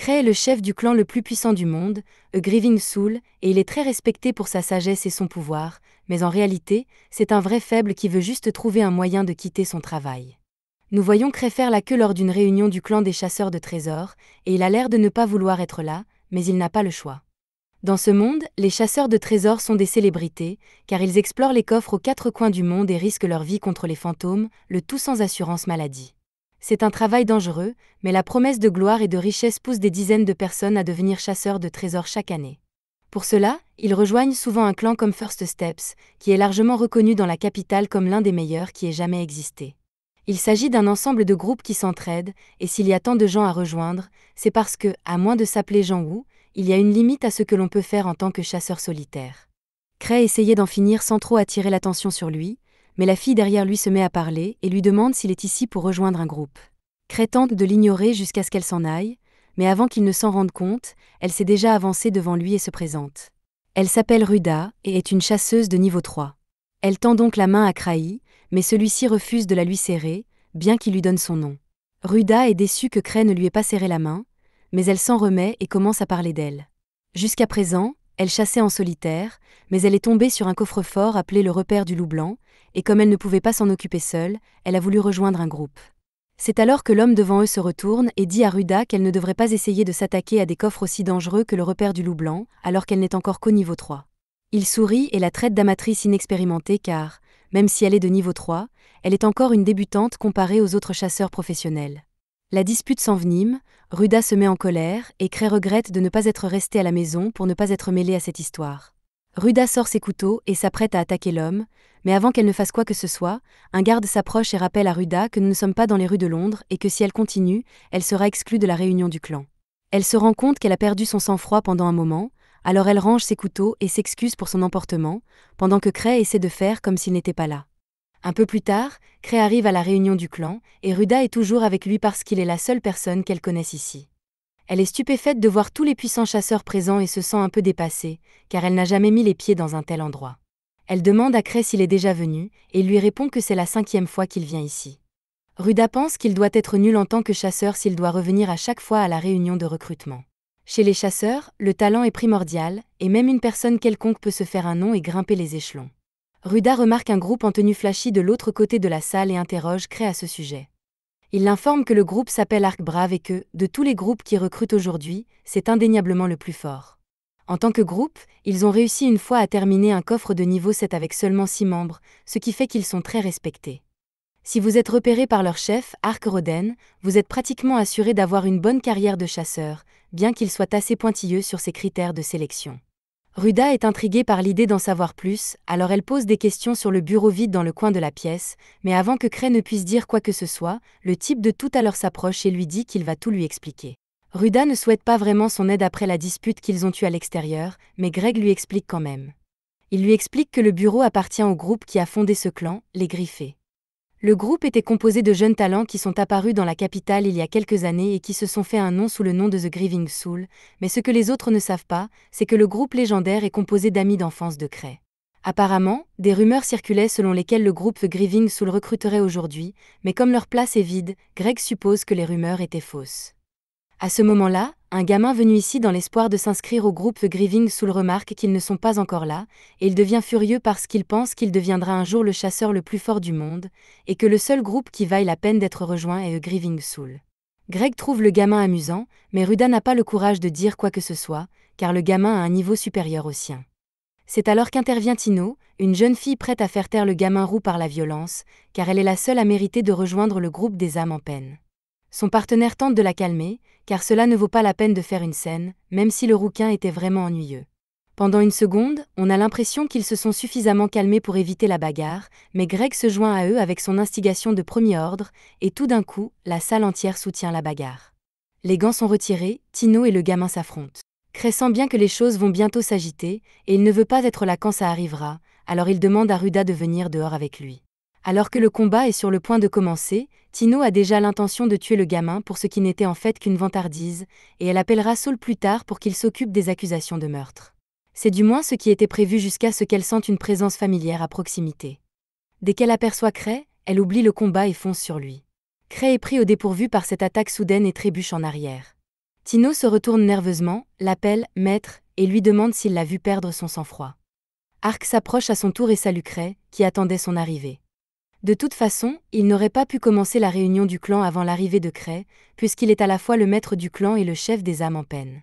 Cray est le chef du clan le plus puissant du monde, A Grieving Soul, et il est très respecté pour sa sagesse et son pouvoir, mais en réalité, c'est un vrai faible qui veut juste trouver un moyen de quitter son travail. Nous voyons Cray faire la queue lors d'une réunion du clan des chasseurs de trésors, et il a l'air de ne pas vouloir être là, mais il n'a pas le choix. Dans ce monde, les chasseurs de trésors sont des célébrités, car ils explorent les coffres aux quatre coins du monde et risquent leur vie contre les fantômes, le tout sans assurance maladie. C'est un travail dangereux, mais la promesse de gloire et de richesse pousse des dizaines de personnes à devenir chasseurs de trésors chaque année. Pour cela, ils rejoignent souvent un clan comme First Steps, qui est largement reconnu dans la capitale comme l'un des meilleurs qui ait jamais existé. Il s'agit d'un ensemble de groupes qui s'entraident, et s'il y a tant de gens à rejoindre, c'est parce que, à moins de s'appeler Jean Wu, il y a une limite à ce que l'on peut faire en tant que chasseur solitaire. Cray essayait d'en finir sans trop attirer l'attention sur lui, mais la fille derrière lui se met à parler et lui demande s'il est ici pour rejoindre un groupe. Cray tente de l'ignorer jusqu'à ce qu'elle s'en aille, mais avant qu'il ne s'en rende compte, elle s'est déjà avancée devant lui et se présente. Elle s'appelle Ruda et est une chasseuse de niveau 3. Elle tend donc la main à Cray, mais celui-ci refuse de la lui serrer, bien qu'il lui donne son nom. Ruda est déçue que Cray ne lui ait pas serré la main, mais elle s'en remet et commence à parler d'elle. Jusqu'à présent, elle chassait en solitaire, mais elle est tombée sur un coffre-fort appelé le repère du loup blanc, et comme elle ne pouvait pas s'en occuper seule, elle a voulu rejoindre un groupe. C'est alors que l'homme devant eux se retourne et dit à Ruda qu'elle ne devrait pas essayer de s'attaquer à des coffres aussi dangereux que le repère du loup blanc, alors qu'elle n'est encore qu'au niveau 3. Il sourit et la traite d'amatrice inexpérimentée car, même si elle est de niveau 3, elle est encore une débutante comparée aux autres chasseurs professionnels. La dispute s'envenime, Ruda se met en colère et Cray regrette de ne pas être restée à la maison pour ne pas être mêlée à cette histoire. Ruda sort ses couteaux et s'apprête à attaquer l'homme, mais avant qu'elle ne fasse quoi que ce soit, un garde s'approche et rappelle à Ruda que nous ne sommes pas dans les rues de Londres et que si elle continue, elle sera exclue de la réunion du clan. Elle se rend compte qu'elle a perdu son sang-froid pendant un moment, alors elle range ses couteaux et s'excuse pour son emportement, pendant que Cray essaie de faire comme s'il n'était pas là. Un peu plus tard, Cray arrive à la réunion du clan, et Ruda est toujours avec lui parce qu'il est la seule personne qu'elle connaisse ici. Elle est stupéfaite de voir tous les puissants chasseurs présents et se sent un peu dépassée, car elle n'a jamais mis les pieds dans un tel endroit. Elle demande à Cray s'il est déjà venu, et lui répond que c'est la 5e fois qu'il vient ici. Ruda pense qu'il doit être nul en tant que chasseur s'il doit revenir à chaque fois à la réunion de recrutement. Chez les chasseurs, le talent est primordial, et même une personne quelconque peut se faire un nom et grimper les échelons. Ruda remarque un groupe en tenue flashy de l'autre côté de la salle et interroge Cray à ce sujet. Il l'informe que le groupe s'appelle Arc Brave et que, de tous les groupes qui recrutent aujourd'hui, c'est indéniablement le plus fort. En tant que groupe, ils ont réussi une fois à terminer un coffre de niveau 7 avec seulement 6 membres, ce qui fait qu'ils sont très respectés. Si vous êtes repéré par leur chef, Arc Roden, vous êtes pratiquement assuré d'avoir une bonne carrière de chasseur, bien qu'il soit assez pointilleux sur ses critères de sélection. Ruda est intriguée par l'idée d'en savoir plus, alors elle pose des questions sur le bureau vide dans le coin de la pièce, mais avant que Cray ne puisse dire quoi que ce soit, le type de tout à l'heure s'approche et lui dit qu'il va tout lui expliquer. Ruda ne souhaite pas vraiment son aide après la dispute qu'ils ont eue à l'extérieur, mais Greg lui explique quand même. Il lui explique que le bureau appartient au groupe qui a fondé ce clan, les Griffés. Le groupe était composé de jeunes talents qui sont apparus dans la capitale il y a quelques années et qui se sont fait un nom sous le nom de The Grieving Soul, mais ce que les autres ne savent pas, c'est que le groupe légendaire est composé d'amis d'enfance de Cray. Apparemment, des rumeurs circulaient selon lesquelles le groupe The Grieving Soul recruterait aujourd'hui, mais comme leur place est vide, Greg suppose que les rumeurs étaient fausses. À ce moment-là, un gamin venu ici dans l'espoir de s'inscrire au groupe The Grieving Soul remarque qu'ils ne sont pas encore là, et il devient furieux parce qu'il pense qu'il deviendra un jour le chasseur le plus fort du monde, et que le seul groupe qui vaille la peine d'être rejoint est The Grieving Soul. Greg trouve le gamin amusant, mais Ruda n'a pas le courage de dire quoi que ce soit, car le gamin a un niveau supérieur au sien. C'est alors qu'intervient Tino, une jeune fille prête à faire taire le gamin roux par la violence, car elle est la seule à mériter de rejoindre le groupe des âmes en peine. Son partenaire tente de la calmer, car cela ne vaut pas la peine de faire une scène, même si le rouquin était vraiment ennuyeux. Pendant une seconde, on a l'impression qu'ils se sont suffisamment calmés pour éviter la bagarre, mais Greg se joint à eux avec son instigation de premier ordre, et tout d'un coup, la salle entière soutient la bagarre. Les gants sont retirés, Tino et le gamin s'affrontent. Cray sent bien que les choses vont bientôt s'agiter, et il ne veut pas être là quand ça arrivera, alors il demande à Ruda de venir dehors avec lui. Alors que le combat est sur le point de commencer, Tino a déjà l'intention de tuer le gamin pour ce qui n'était en fait qu'une vantardise, et elle appellera Saul plus tard pour qu'il s'occupe des accusations de meurtre. C'est du moins ce qui était prévu jusqu'à ce qu'elle sente une présence familière à proximité. Dès qu'elle aperçoit Cray, elle oublie le combat et fonce sur lui. Cray est pris au dépourvu par cette attaque soudaine et trébuche en arrière. Tino se retourne nerveusement, l'appelle « maître » et lui demande s'il l'a vu perdre son sang-froid. Ark s'approche à son tour et salue Cray, qui attendait son arrivée. De toute façon, il n'aurait pas pu commencer la réunion du clan avant l'arrivée de Cray, puisqu'il est à la fois le maître du clan et le chef des âmes en peine.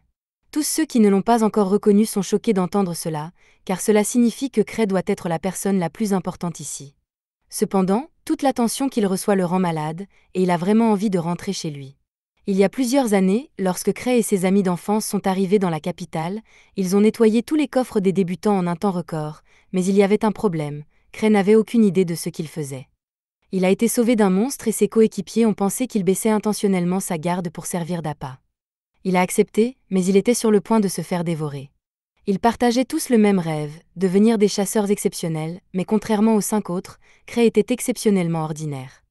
Tous ceux qui ne l'ont pas encore reconnu sont choqués d'entendre cela, car cela signifie que Cray doit être la personne la plus importante ici. Cependant, toute l'attention qu'il reçoit le rend malade, et il a vraiment envie de rentrer chez lui. Il y a plusieurs années, lorsque Cray et ses amis d'enfance sont arrivés dans la capitale, ils ont nettoyé tous les coffres des débutants en un temps record, mais il y avait un problème, Cray n'avait aucune idée de ce qu'il faisait. Il a été sauvé d'un monstre et ses coéquipiers ont pensé qu'il baissait intentionnellement sa garde pour servir d'appât. Il a accepté, mais il était sur le point de se faire dévorer. Ils partageaient tous le même rêve, devenir des chasseurs exceptionnels, mais contrairement aux 5 autres, Cray était exceptionnellement ordinaire.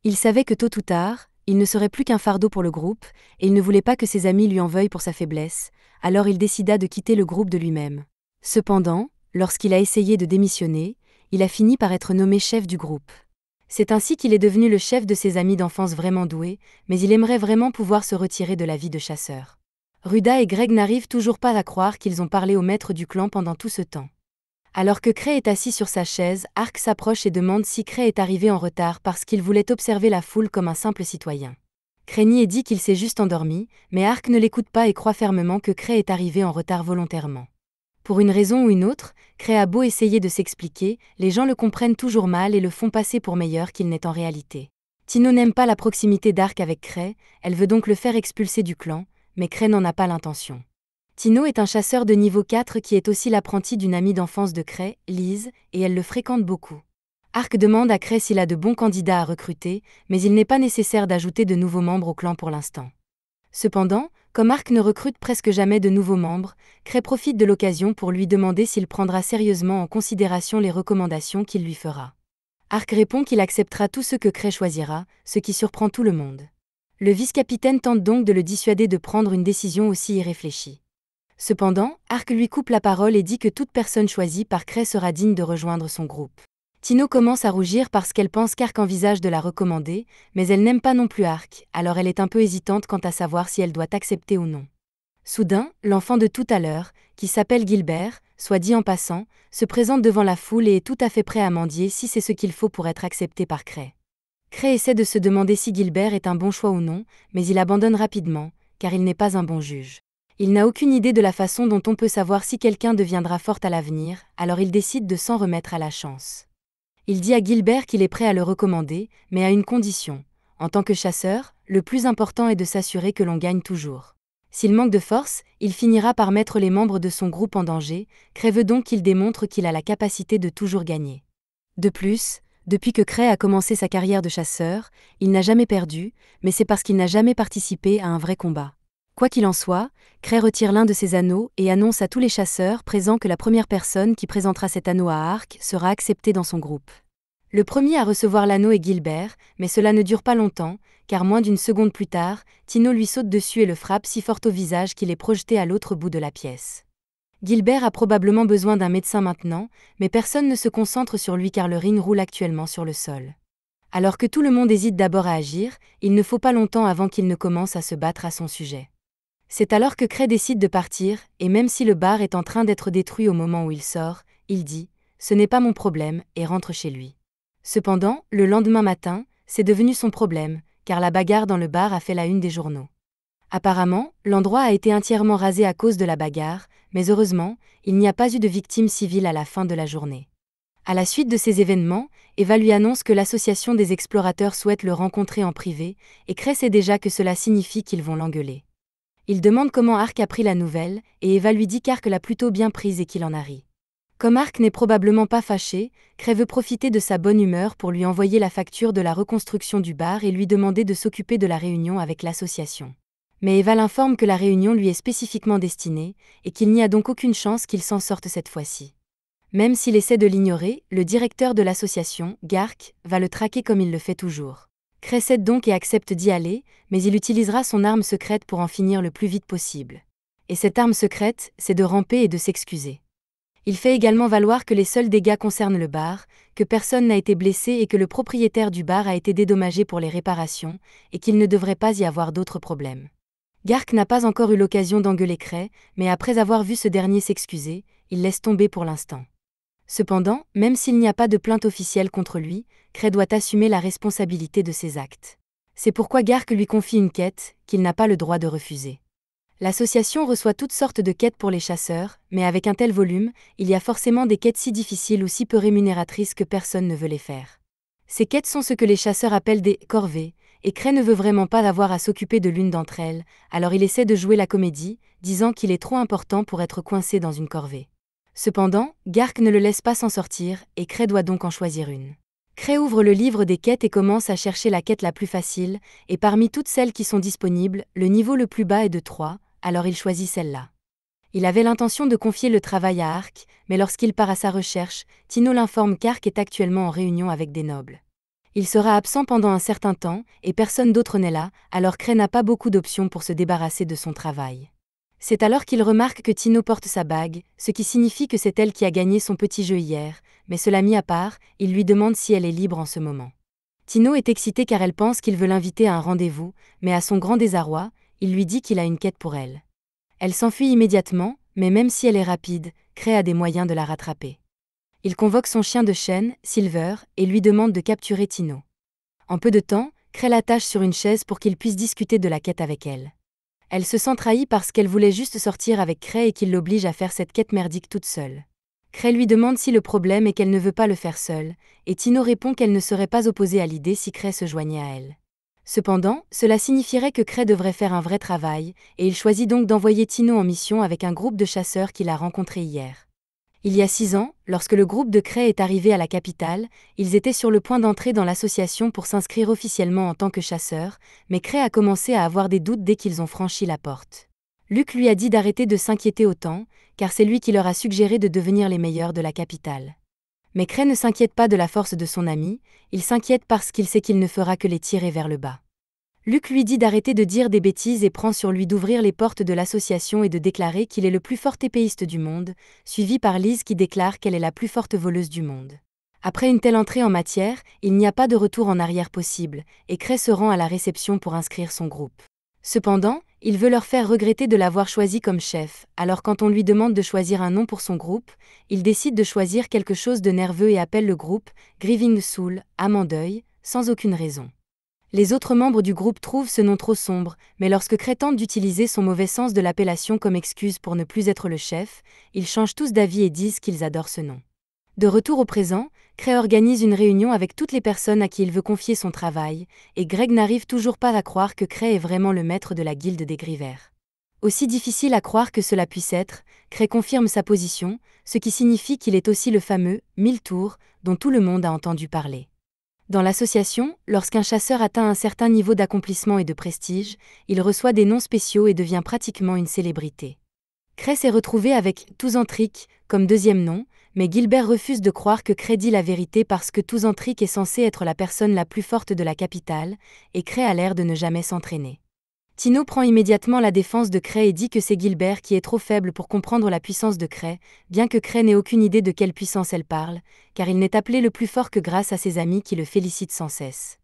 Il savait que tôt ou tard, il ne serait plus qu'un fardeau pour le groupe, et il ne voulait pas que ses amis lui en veuillent pour sa faiblesse, alors il décida de quitter le groupe de lui-même. Cependant, lorsqu'il a essayé de démissionner, il a fini par être nommé chef du groupe. C'est ainsi qu'il est devenu le chef de ses amis d'enfance vraiment doués, mais il aimerait vraiment pouvoir se retirer de la vie de chasseur. Ruda et Greg n'arrivent toujours pas à croire qu'ils ont parlé au maître du clan pendant tout ce temps. Alors que Cray est assis sur sa chaise, Ark s'approche et demande si Cray est arrivé en retard parce qu'il voulait observer la foule comme un simple citoyen. Cray dit qu'il s'est juste endormi, mais Ark ne l'écoute pas et croit fermement que Cray est arrivé en retard volontairement. Pour une raison ou une autre, Cray a beau essayer de s'expliquer, les gens le comprennent toujours mal et le font passer pour meilleur qu'il n'est en réalité. Tino n'aime pas la proximité d'Ark avec Cray, elle veut donc le faire expulser du clan, mais Cray n'en a pas l'intention. Tino est un chasseur de niveau 4 qui est aussi l'apprenti d'une amie d'enfance de Cray, Liz, et elle le fréquente beaucoup. Ark demande à Cray s'il a de bons candidats à recruter, mais il n'est pas nécessaire d'ajouter de nouveaux membres au clan pour l'instant. Cependant, comme Ark ne recrute presque jamais de nouveaux membres, Cray profite de l'occasion pour lui demander s'il prendra sérieusement en considération les recommandations qu'il lui fera. Ark répond qu'il acceptera tout ce que Cray choisira, ce qui surprend tout le monde. Le vice-capitaine tente donc de le dissuader de prendre une décision aussi irréfléchie. Cependant, Ark lui coupe la parole et dit que toute personne choisie par Cray sera digne de rejoindre son groupe. Tino commence à rougir parce qu'elle pense qu'Ark envisage de la recommander, mais elle n'aime pas non plus Ark, alors elle est un peu hésitante quant à savoir si elle doit accepter ou non. Soudain, l'enfant de tout à l'heure, qui s'appelle Gilbert, soit dit en passant, se présente devant la foule et est tout à fait prêt à mendier si c'est ce qu'il faut pour être accepté par Cray. Cray essaie de se demander si Gilbert est un bon choix ou non, mais il abandonne rapidement, car il n'est pas un bon juge. Il n'a aucune idée de la façon dont on peut savoir si quelqu'un deviendra fort à l'avenir, alors il décide de s'en remettre à la chance. Il dit à Gilbert qu'il est prêt à le recommander, mais à une condition. En tant que chasseur, le plus important est de s'assurer que l'on gagne toujours. S'il manque de force, il finira par mettre les membres de son groupe en danger, Cray veut donc qu'il démontre qu'il a la capacité de toujours gagner. De plus, depuis que Cray a commencé sa carrière de chasseur, il n'a jamais perdu, mais c'est parce qu'il n'a jamais participé à un vrai combat. Quoi qu'il en soit, Cray retire l'un de ses anneaux et annonce à tous les chasseurs présents que la première personne qui présentera cet anneau à Ark sera acceptée dans son groupe. Le premier à recevoir l'anneau est Gilbert, mais cela ne dure pas longtemps, car moins d'une seconde plus tard, Tino lui saute dessus et le frappe si fort au visage qu'il est projeté à l'autre bout de la pièce. Gilbert a probablement besoin d'un médecin maintenant, mais personne ne se concentre sur lui car le ring roule actuellement sur le sol. Alors que tout le monde hésite d'abord à agir, il ne faut pas longtemps avant qu'il ne commence à se battre à son sujet. C'est alors que Cray décide de partir, et même si le bar est en train d'être détruit au moment où il sort, il dit « Ce n'est pas mon problème » et rentre chez lui. Cependant, le lendemain matin, c'est devenu son problème, car la bagarre dans le bar a fait la une des journaux. Apparemment, l'endroit a été entièrement rasé à cause de la bagarre, mais heureusement, il n'y a pas eu de victimes civiles à la fin de la journée. À la suite de ces événements, Eva lui annonce que l'association des explorateurs souhaite le rencontrer en privé, et Cray sait déjà que cela signifie qu'ils vont l'engueuler. Il demande comment Ark a pris la nouvelle, et Eva lui dit qu'Ark l'a plutôt bien prise et qu'il en a ri. Comme Ark n'est probablement pas fâché, Cray veut profiter de sa bonne humeur pour lui envoyer la facture de la reconstruction du bar et lui demander de s'occuper de la réunion avec l'association. Mais Eva l'informe que la réunion lui est spécifiquement destinée, et qu'il n'y a donc aucune chance qu'il s'en sorte cette fois-ci. Même s'il essaie de l'ignorer, le directeur de l'association, Gark, va le traquer comme il le fait toujours. Cray cède donc et accepte d'y aller, mais il utilisera son arme secrète pour en finir le plus vite possible. Et cette arme secrète, c'est de ramper et de s'excuser. Il fait également valoir que les seuls dégâts concernent le bar, que personne n'a été blessé et que le propriétaire du bar a été dédommagé pour les réparations, et qu'il ne devrait pas y avoir d'autres problèmes. Gark n'a pas encore eu l'occasion d'engueuler Cray, mais après avoir vu ce dernier s'excuser, il laisse tomber pour l'instant. Cependant, même s'il n'y a pas de plainte officielle contre lui, Cray doit assumer la responsabilité de ses actes. C'est pourquoi Gark lui confie une quête, qu'il n'a pas le droit de refuser. L'association reçoit toutes sortes de quêtes pour les chasseurs, mais avec un tel volume, il y a forcément des quêtes si difficiles ou si peu rémunératrices que personne ne veut les faire. Ces quêtes sont ce que les chasseurs appellent des « corvées », et Cray ne veut vraiment pas avoir à s'occuper de l'une d'entre elles, alors il essaie de jouer la comédie, disant qu'il est trop important pour être coincé dans une corvée. Cependant, Gark ne le laisse pas s'en sortir, et Cray doit donc en choisir une. Cray ouvre le livre des quêtes et commence à chercher la quête la plus facile, et parmi toutes celles qui sont disponibles, le niveau le plus bas est de 3, alors il choisit celle-là. Il avait l'intention de confier le travail à Ark, mais lorsqu'il part à sa recherche, Tino l'informe qu'Ark est actuellement en réunion avec des nobles. Il sera absent pendant un certain temps, et personne d'autre n'est là, alors Cray n'a pas beaucoup d'options pour se débarrasser de son travail. C'est alors qu'il remarque que Tino porte sa bague, ce qui signifie que c'est elle qui a gagné son petit jeu hier, mais cela mis à part, il lui demande si elle est libre en ce moment. Tino est excitée car elle pense qu'il veut l'inviter à un rendez-vous, mais à son grand désarroi, il lui dit qu'il a une quête pour elle. Elle s'enfuit immédiatement, mais même si elle est rapide, Cray a des moyens de la rattraper. Il convoque son chien de chaîne, Silver, et lui demande de capturer Tino. En peu de temps, Cray l'attache sur une chaise pour qu'il puisse discuter de la quête avec elle. Elle se sent trahie parce qu'elle voulait juste sortir avec Cray et qu'il l'oblige à faire cette quête merdique toute seule. Cray lui demande si le problème est qu'elle ne veut pas le faire seule, et Tino répond qu'elle ne serait pas opposée à l'idée si Cray se joignait à elle. Cependant, cela signifierait que Cray devrait faire un vrai travail, et il choisit donc d'envoyer Tino en mission avec un groupe de chasseurs qu'il a rencontré hier. Il y a 6 ans, lorsque le groupe de Cray est arrivé à la capitale, ils étaient sur le point d'entrer dans l'association pour s'inscrire officiellement en tant que chasseurs, mais Cray a commencé à avoir des doutes dès qu'ils ont franchi la porte. Luke lui a dit d'arrêter de s'inquiéter autant, car c'est lui qui leur a suggéré de devenir les meilleurs de la capitale. Mais Cray ne s'inquiète pas de la force de son ami, il s'inquiète parce qu'il sait qu'il ne fera que les tirer vers le bas. Luke lui dit d'arrêter de dire des bêtises et prend sur lui d'ouvrir les portes de l'association et de déclarer qu'il est le plus fort épéiste du monde, suivi par Liz qui déclare qu'elle est la plus forte voleuse du monde. Après une telle entrée en matière, il n'y a pas de retour en arrière possible, et Cray se rend à la réception pour inscrire son groupe. Cependant, il veut leur faire regretter de l'avoir choisi comme chef, alors quand on lui demande de choisir un nom pour son groupe, il décide de choisir quelque chose de nerveux et appelle le groupe Grieving Soul, âme en deuil, sans aucune raison. Les autres membres du groupe trouvent ce nom trop sombre, mais lorsque Cray tente d'utiliser son mauvais sens de l'appellation comme excuse pour ne plus être le chef, ils changent tous d'avis et disent qu'ils adorent ce nom. De retour au présent, Cray organise une réunion avec toutes les personnes à qui il veut confier son travail, et Greg n'arrive toujours pas à croire que Cray est vraiment le maître de la guilde des Grievers. Aussi difficile à croire que cela puisse être, Cray confirme sa position, ce qui signifie qu'il est aussi le fameux « 1000 tours » dont tout le monde a entendu parler. Dans l'association, lorsqu'un chasseur atteint un certain niveau d'accomplissement et de prestige, il reçoit des noms spéciaux et devient pratiquement une célébrité. Cray s'est retrouvé avec Touzantric comme deuxième nom, mais Gilbert refuse de croire que Cray dit la vérité parce que Touzantric est censé être la personne la plus forte de la capitale, et Cray a l'air de ne jamais s'entraîner. Tino prend immédiatement la défense de Cray et dit que c'est Gilbert qui est trop faible pour comprendre la puissance de Cray, bien que Cray n'ait aucune idée de quelle puissance elle parle, car il n'est appelé le plus fort que grâce à ses amis qui le félicitent sans cesse.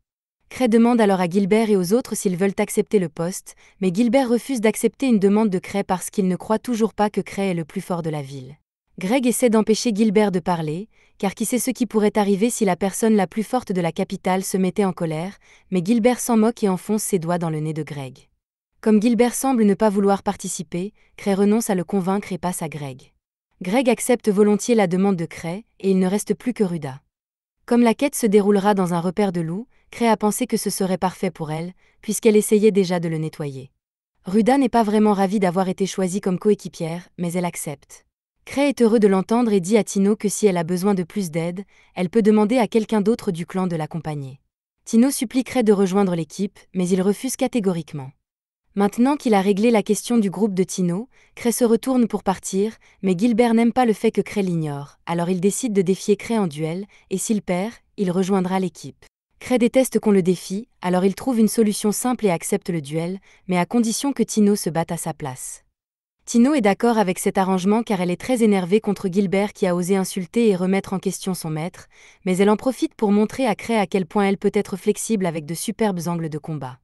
Cray demande alors à Gilbert et aux autres s'ils veulent accepter le poste, mais Gilbert refuse d'accepter une demande de Cray parce qu'il ne croit toujours pas que Cray est le plus fort de la ville. Greg essaie d'empêcher Gilbert de parler, car qui sait ce qui pourrait arriver si la personne la plus forte de la capitale se mettait en colère, mais Gilbert s'en moque et enfonce ses doigts dans le nez de Greg. Comme Gilbert semble ne pas vouloir participer, Cray renonce à le convaincre et passe à Greg. Greg accepte volontiers la demande de Cray, et il ne reste plus que Ruda. Comme la quête se déroulera dans un repère de loups, Cray a pensé que ce serait parfait pour elle, puisqu'elle essayait déjà de le nettoyer. Ruda n'est pas vraiment ravie d'avoir été choisie comme coéquipière, mais elle accepte. Cray est heureux de l'entendre et dit à Tino que si elle a besoin de plus d'aide, elle peut demander à quelqu'un d'autre du clan de l'accompagner. Tino supplie Cray de rejoindre l'équipe, mais il refuse catégoriquement. Maintenant qu'il a réglé la question du groupe de Tino, Cray se retourne pour partir, mais Gilbert n'aime pas le fait que Cray l'ignore, alors il décide de défier Cray en duel, et s'il perd, il rejoindra l'équipe. Cray déteste qu'on le défie, alors il trouve une solution simple et accepte le duel, mais à condition que Tino se batte à sa place. Tino est d'accord avec cet arrangement car elle est très énervée contre Gilbert qui a osé insulter et remettre en question son maître, mais elle en profite pour montrer à Cray à quel point elle peut être flexible avec de superbes angles de combat.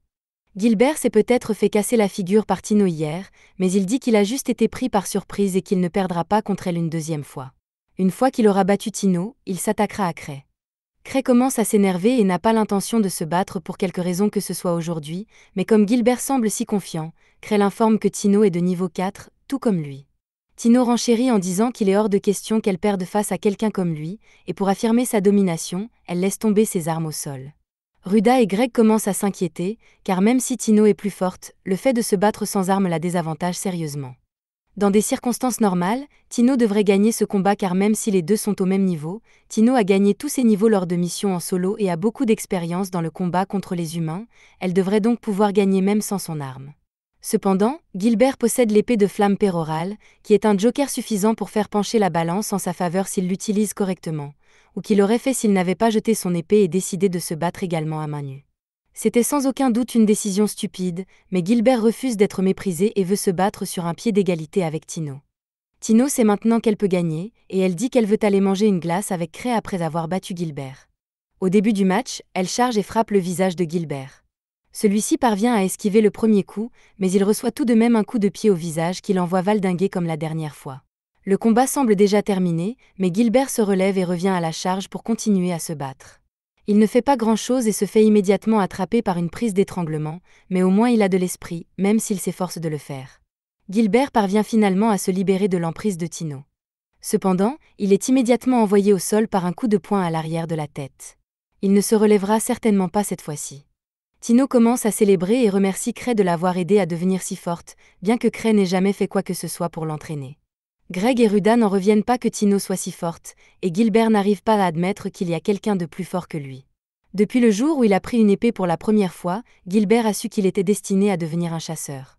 Gilbert s'est peut-être fait casser la figure par Tino hier, mais il dit qu'il a juste été pris par surprise et qu'il ne perdra pas contre elle une deuxième fois. Une fois qu'il aura battu Tino, il s'attaquera à Cray. Cray commence à s'énerver et n'a pas l'intention de se battre pour quelque raison que ce soit aujourd'hui, mais comme Gilbert semble si confiant, Cray l'informe que Tino est de niveau 4, tout comme lui. Tino renchérit en disant qu'il est hors de question qu'elle perde face à quelqu'un comme lui, et pour affirmer sa domination, elle laisse tomber ses armes au sol. Ruda et Greg commencent à s'inquiéter, car même si Tino est plus forte, le fait de se battre sans armes la désavantage sérieusement. Dans des circonstances normales, Tino devrait gagner ce combat car même si les deux sont au même niveau, Tino a gagné tous ses niveaux lors de missions en solo et a beaucoup d'expérience dans le combat contre les humains, elle devrait donc pouvoir gagner même sans son arme. Cependant, Gilbert possède l'épée de flamme pérorale, qui est un joker suffisant pour faire pencher la balance en sa faveur s'il l'utilise correctement, ou qu'il aurait fait s'il n'avait pas jeté son épée et décidé de se battre également à main nue. C'était sans aucun doute une décision stupide, mais Gilbert refuse d'être méprisé et veut se battre sur un pied d'égalité avec Tino. Tino sait maintenant qu'elle peut gagner, et elle dit qu'elle veut aller manger une glace avec Cray après avoir battu Gilbert. Au début du match, elle charge et frappe le visage de Gilbert. Celui-ci parvient à esquiver le premier coup, mais il reçoit tout de même un coup de pied au visage qui l'envoie valdinguer comme la dernière fois. Le combat semble déjà terminé, mais Gilbert se relève et revient à la charge pour continuer à se battre. Il ne fait pas grand-chose et se fait immédiatement attraper par une prise d'étranglement, mais au moins il a de l'esprit, même s'il s'efforce de le faire. Gilbert parvient finalement à se libérer de l'emprise de Tino. Cependant, il est immédiatement envoyé au sol par un coup de poing à l'arrière de la tête. Il ne se relèvera certainement pas cette fois-ci. Tino commence à célébrer et remercie Cray de l'avoir aidé à devenir si forte, bien que Cray n'ait jamais fait quoi que ce soit pour l'entraîner. Greg et Ruda n'en reviennent pas que Tino soit si forte, et Gilbert n'arrive pas à admettre qu'il y a quelqu'un de plus fort que lui. Depuis le jour où il a pris une épée pour la première fois, Gilbert a su qu'il était destiné à devenir un chasseur.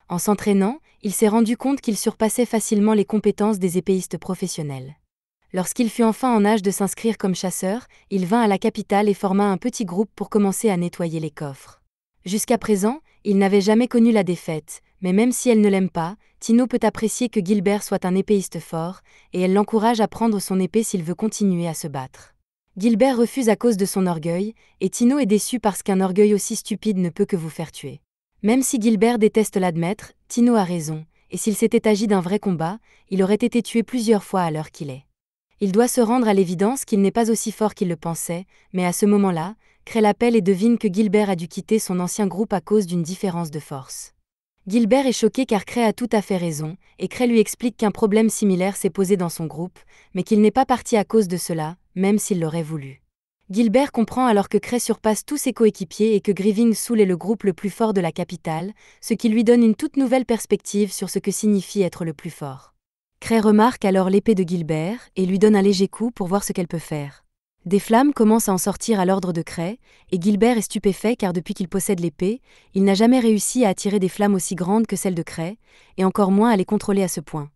En s'entraînant, il s'est rendu compte qu'il surpassait facilement les compétences des épéistes professionnels. Lorsqu'il fut enfin en âge de s'inscrire comme chasseur, il vint à la capitale et forma un petit groupe pour commencer à nettoyer les coffres. Jusqu'à présent, il n'avait jamais connu la défaite, mais même si elle ne l'aime pas, Tino peut apprécier que Gilbert soit un épéiste fort, et elle l'encourage à prendre son épée s'il veut continuer à se battre. Gilbert refuse à cause de son orgueil, et Tino est déçu parce qu'un orgueil aussi stupide ne peut que vous faire tuer. Même si Gilbert déteste l'admettre, Tino a raison, et s'il s'était agi d'un vrai combat, il aurait été tué plusieurs fois à l'heure qu'il est. Il doit se rendre à l'évidence qu'il n'est pas aussi fort qu'il le pensait, mais à ce moment-là, Cray l'appelle et devine que Gilbert a dû quitter son ancien groupe à cause d'une différence de force. Gilbert est choqué car Cray a tout à fait raison, et Cray lui explique qu'un problème similaire s'est posé dans son groupe, mais qu'il n'est pas parti à cause de cela, même s'il l'aurait voulu. Gilbert comprend alors que Cray surpasse tous ses coéquipiers et que Grieving Soul est le groupe le plus fort de la capitale, ce qui lui donne une toute nouvelle perspective sur ce que signifie être le plus fort. Cray remarque alors l'épée de Gilbert et lui donne un léger coup pour voir ce qu'elle peut faire. Des flammes commencent à en sortir à l'ordre de Cray, et Gilbert est stupéfait car depuis qu'il possède l'épée, il n'a jamais réussi à attirer des flammes aussi grandes que celles de Cray, et encore moins à les contrôler à ce point.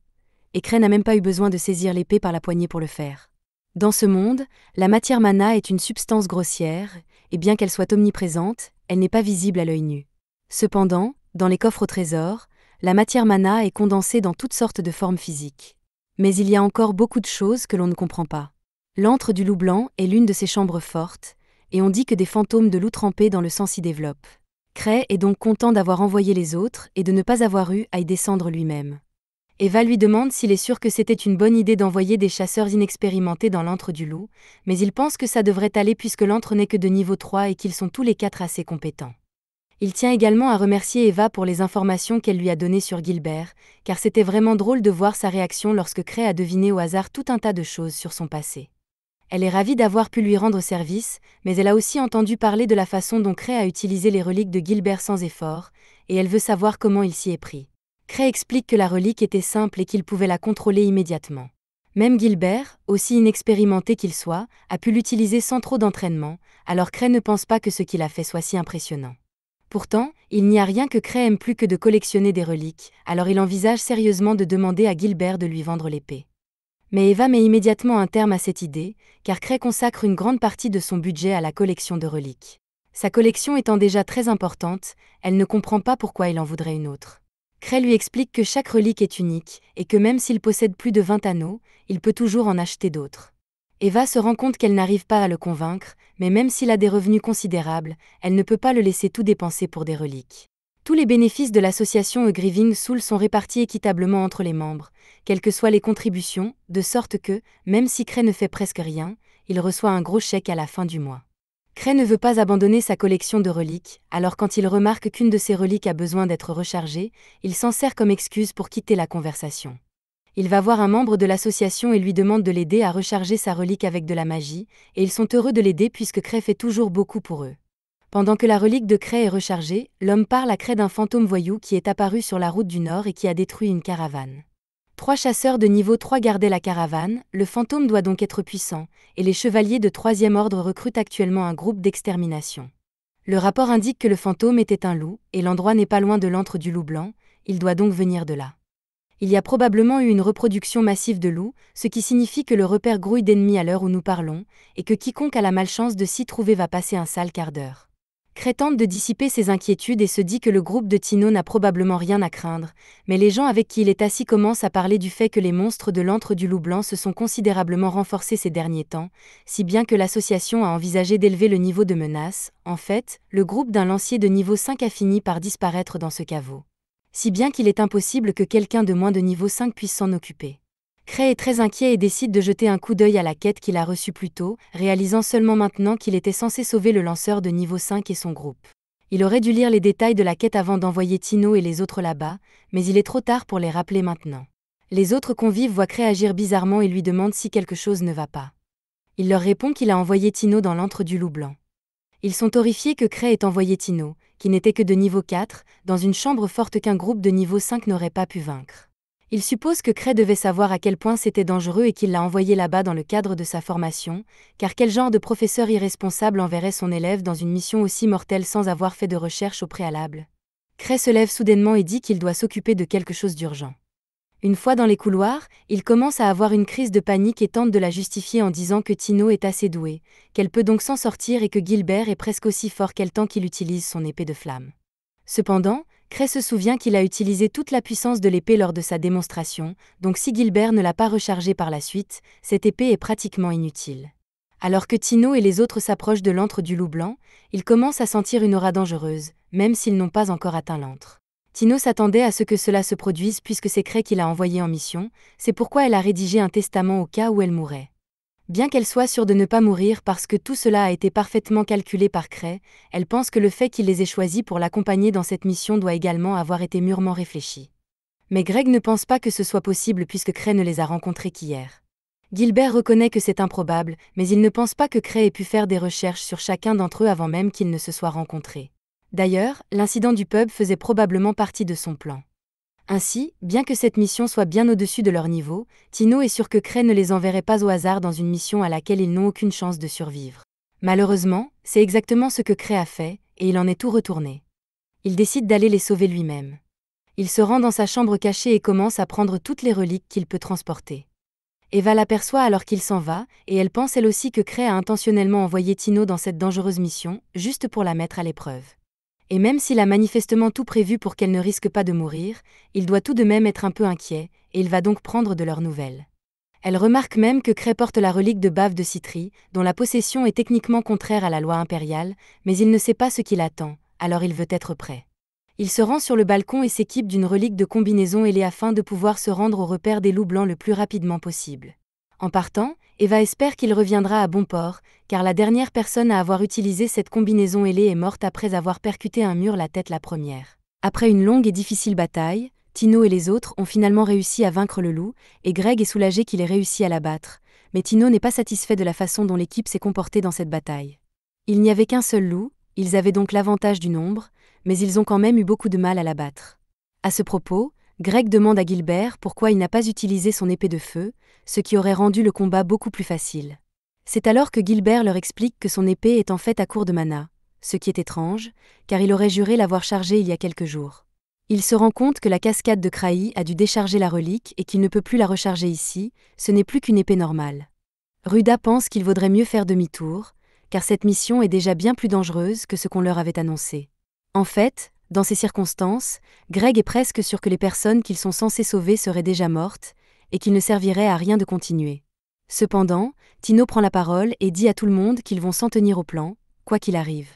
Et Cray n'a même pas eu besoin de saisir l'épée par la poignée pour le faire. Dans ce monde, la matière mana est une substance grossière, et bien qu'elle soit omniprésente, elle n'est pas visible à l'œil nu. Cependant, dans les coffres au trésor, la matière mana est condensée dans toutes sortes de formes physiques. Mais il y a encore beaucoup de choses que l'on ne comprend pas. L'antre du loup blanc est l'une de ces chambres fortes, et on dit que des fantômes de loup trempés dans le sang s'y développent. Cray est donc content d'avoir envoyé les autres et de ne pas avoir eu à y descendre lui-même. Eva lui demande s'il est sûr que c'était une bonne idée d'envoyer des chasseurs inexpérimentés dans l'antre du loup, mais il pense que ça devrait aller puisque l'antre n'est que de niveau 3 et qu'ils sont tous les 4 assez compétents. Il tient également à remercier Eva pour les informations qu'elle lui a données sur Gilbert, car c'était vraiment drôle de voir sa réaction lorsque Cray a deviné au hasard tout un tas de choses sur son passé. Elle est ravie d'avoir pu lui rendre service, mais elle a aussi entendu parler de la façon dont Cray a utilisé les reliques de Gilbert sans effort, et elle veut savoir comment il s'y est pris. Cray explique que la relique était simple et qu'il pouvait la contrôler immédiatement. Même Gilbert, aussi inexpérimenté qu'il soit, a pu l'utiliser sans trop d'entraînement, alors Cray ne pense pas que ce qu'il a fait soit si impressionnant. Pourtant, il n'y a rien que Cray aime plus que de collectionner des reliques, alors il envisage sérieusement de demander à Gilbert de lui vendre l'épée. Mais Eva met immédiatement un terme à cette idée, car Cray consacre une grande partie de son budget à la collection de reliques. Sa collection étant déjà très importante, elle ne comprend pas pourquoi il en voudrait une autre. Cray lui explique que chaque relique est unique, et que même s'il possède plus de 20 anneaux, il peut toujours en acheter d'autres. Eva se rend compte qu'elle n'arrive pas à le convaincre, mais même s'il a des revenus considérables, elle ne peut pas le laisser tout dépenser pour des reliques. Tous les bénéfices de l'association A Grieving Soul sont répartis équitablement entre les membres, quelles que soient les contributions, de sorte que, même si Cray ne fait presque rien, il reçoit un gros chèque à la fin du mois. Cray ne veut pas abandonner sa collection de reliques, alors quand il remarque qu'une de ses reliques a besoin d'être rechargée, il s'en sert comme excuse pour quitter la conversation. Il va voir un membre de l'association et lui demande de l'aider à recharger sa relique avec de la magie, et ils sont heureux de l'aider puisque Cray fait toujours beaucoup pour eux. Pendant que la relique de Cray est rechargée, l'homme parle à Cray d'un fantôme voyou qui est apparu sur la route du Nord et qui a détruit une caravane. 3 chasseurs de niveau 3 gardaient la caravane, le fantôme doit donc être puissant, et les chevaliers de 3e ordre recrutent actuellement un groupe d'extermination. Le rapport indique que le fantôme était un loup, et l'endroit n'est pas loin de l'antre du loup blanc, il doit donc venir de là. Il y a probablement eu une reproduction massive de loups, ce qui signifie que le repère grouille d'ennemis à l'heure où nous parlons, et que quiconque a la malchance de s'y trouver va passer un sale quart d'heure. Cray tente de dissiper ses inquiétudes et se dit que le groupe de Tino n'a probablement rien à craindre, mais les gens avec qui il est assis commencent à parler du fait que les monstres de l'antre du loup blanc se sont considérablement renforcés ces derniers temps, si bien que l'association a envisagé d'élever le niveau de menace. En fait, le groupe d'un lancier de niveau 5 a fini par disparaître dans ce caveau. Si bien qu'il est impossible que quelqu'un de moins de niveau 5 puisse s'en occuper. Cray est très inquiet et décide de jeter un coup d'œil à la quête qu'il a reçue plus tôt, réalisant seulement maintenant qu'il était censé sauver le lanceur de niveau 5 et son groupe. Il aurait dû lire les détails de la quête avant d'envoyer Tino et les autres là-bas, mais il est trop tard pour les rappeler maintenant. Les autres convives voient Cray agir bizarrement et lui demandent si quelque chose ne va pas. Il leur répond qu'il a envoyé Tino dans l'antre du loup blanc. Ils sont horrifiés que Cray ait envoyé Tino, qui n'était que de niveau 4, dans une chambre forte qu'un groupe de niveau 5 n'aurait pas pu vaincre. Ils supposent que Cray devait savoir à quel point c'était dangereux et qu'il l'a envoyé là-bas dans le cadre de sa formation, car quel genre de professeur irresponsable enverrait son élève dans une mission aussi mortelle sans avoir fait de recherche au préalable? Cray se lève soudainement et dit qu'il doit s'occuper de quelque chose d'urgent. Une fois dans les couloirs, il commence à avoir une crise de panique et tente de la justifier en disant que Tino est assez douée, qu'elle peut donc s'en sortir et que Gilbert est presque aussi fort qu'elle tant qu'il utilise son épée de flamme. Cependant, Cray se souvient qu'il a utilisé toute la puissance de l'épée lors de sa démonstration, donc si Gilbert ne l'a pas rechargée par la suite, cette épée est pratiquement inutile. Alors que Tino et les autres s'approchent de l'antre du loup blanc, ils commencent à sentir une aura dangereuse, même s'ils n'ont pas encore atteint l'antre. Tino s'attendait à ce que cela se produise puisque c'est Cray qui l'a envoyée en mission, c'est pourquoi elle a rédigé un testament au cas où elle mourrait. Bien qu'elle soit sûre de ne pas mourir parce que tout cela a été parfaitement calculé par Cray, elle pense que le fait qu'il les ait choisis pour l'accompagner dans cette mission doit également avoir été mûrement réfléchi. Mais Greg ne pense pas que ce soit possible puisque Cray ne les a rencontrés qu'hier. Gilbert reconnaît que c'est improbable, mais il ne pense pas que Cray ait pu faire des recherches sur chacun d'entre eux avant même qu'ils ne se soient rencontrés. D'ailleurs, l'incident du pub faisait probablement partie de son plan. Ainsi, bien que cette mission soit bien au-dessus de leur niveau, Tino est sûr que Cray ne les enverrait pas au hasard dans une mission à laquelle ils n'ont aucune chance de survivre. Malheureusement, c'est exactement ce que Cray a fait, et il en est tout retourné. Il décide d'aller les sauver lui-même. Il se rend dans sa chambre cachée et commence à prendre toutes les reliques qu'il peut transporter. Eva l'aperçoit alors qu'il s'en va, et elle pense elle aussi que Cray a intentionnellement envoyé Tino dans cette dangereuse mission, juste pour la mettre à l'épreuve. Et même s'il a manifestement tout prévu pour qu'elle ne risque pas de mourir, il doit tout de même être un peu inquiet, et il va donc prendre de leurs nouvelles. Elle remarque même que Cray porte la relique de bave de Citri, dont la possession est techniquement contraire à la loi impériale, mais il ne sait pas ce qu'il attend, alors il veut être prêt. Il se rend sur le balcon et s'équipe d'une relique de combinaison ailée afin de pouvoir se rendre au repère des loups blancs le plus rapidement possible. En partant, Eva espère qu'il reviendra à bon port, car la dernière personne à avoir utilisé cette combinaison ailée est morte après avoir percuté un mur la tête la première. Après une longue et difficile bataille, Tino et les autres ont finalement réussi à vaincre le loup, et Greg est soulagé qu'il ait réussi à l'abattre, mais Tino n'est pas satisfait de la façon dont l'équipe s'est comportée dans cette bataille. Il n'y avait qu'un seul loup, ils avaient donc l'avantage du nombre, mais ils ont quand même eu beaucoup de mal à l'abattre. À ce propos, Greg demande à Gilbert pourquoi il n'a pas utilisé son épée de feu, ce qui aurait rendu le combat beaucoup plus facile. C'est alors que Gilbert leur explique que son épée est en fait à court de mana, ce qui est étrange, car il aurait juré l'avoir chargée il y a quelques jours. Il se rend compte que la cascade de Kraï a dû décharger la relique et qu'il ne peut plus la recharger ici, ce n'est plus qu'une épée normale. Ruda pense qu'il vaudrait mieux faire demi-tour, car cette mission est déjà bien plus dangereuse que ce qu'on leur avait annoncé. En fait, dans ces circonstances, Greg est presque sûr que les personnes qu'ils sont censés sauver seraient déjà mortes, et qu'il ne servirait à rien de continuer. Cependant, Tino prend la parole et dit à tout le monde qu'ils vont s'en tenir au plan, quoi qu'il arrive.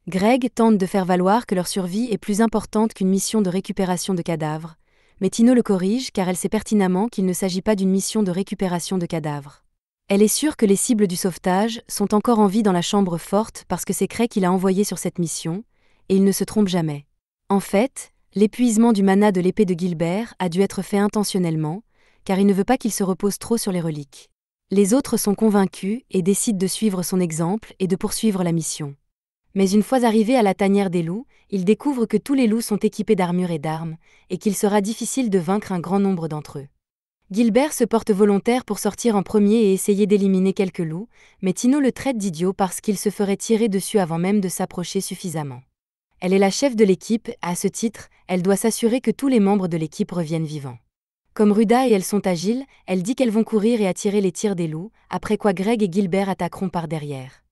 Greg tente de faire valoir que leur survie est plus importante qu'une mission de récupération de cadavres, mais Tino le corrige car elle sait pertinemment qu'il ne s'agit pas d'une mission de récupération de cadavres. Elle est sûre que les cibles du sauvetage sont encore en vie dans la chambre forte parce que c'est Cray qui l'a envoyé sur cette mission, et il ne se trompe jamais. En fait, l'épuisement du mana de l'épée de Gilbert a dû être fait intentionnellement, car il ne veut pas qu'il se repose trop sur les reliques. Les autres sont convaincus et décident de suivre son exemple et de poursuivre la mission. Mais une fois arrivés à la tanière des loups, ils découvrent que tous les loups sont équipés d'armure et d'armes, et qu'il sera difficile de vaincre un grand nombre d'entre eux. Gilbert se porte volontaire pour sortir en premier et essayer d'éliminer quelques loups, mais Tino le traite d'idiot parce qu'il se ferait tirer dessus avant même de s'approcher suffisamment. Elle est la chef de l'équipe, à ce titre, elle doit s'assurer que tous les membres de l'équipe reviennent vivants. Comme Ruda et elle sont agiles, elle dit qu'elles vont courir et attirer les tirs des loups, après quoi Greg et Gilbert attaqueront par derrière.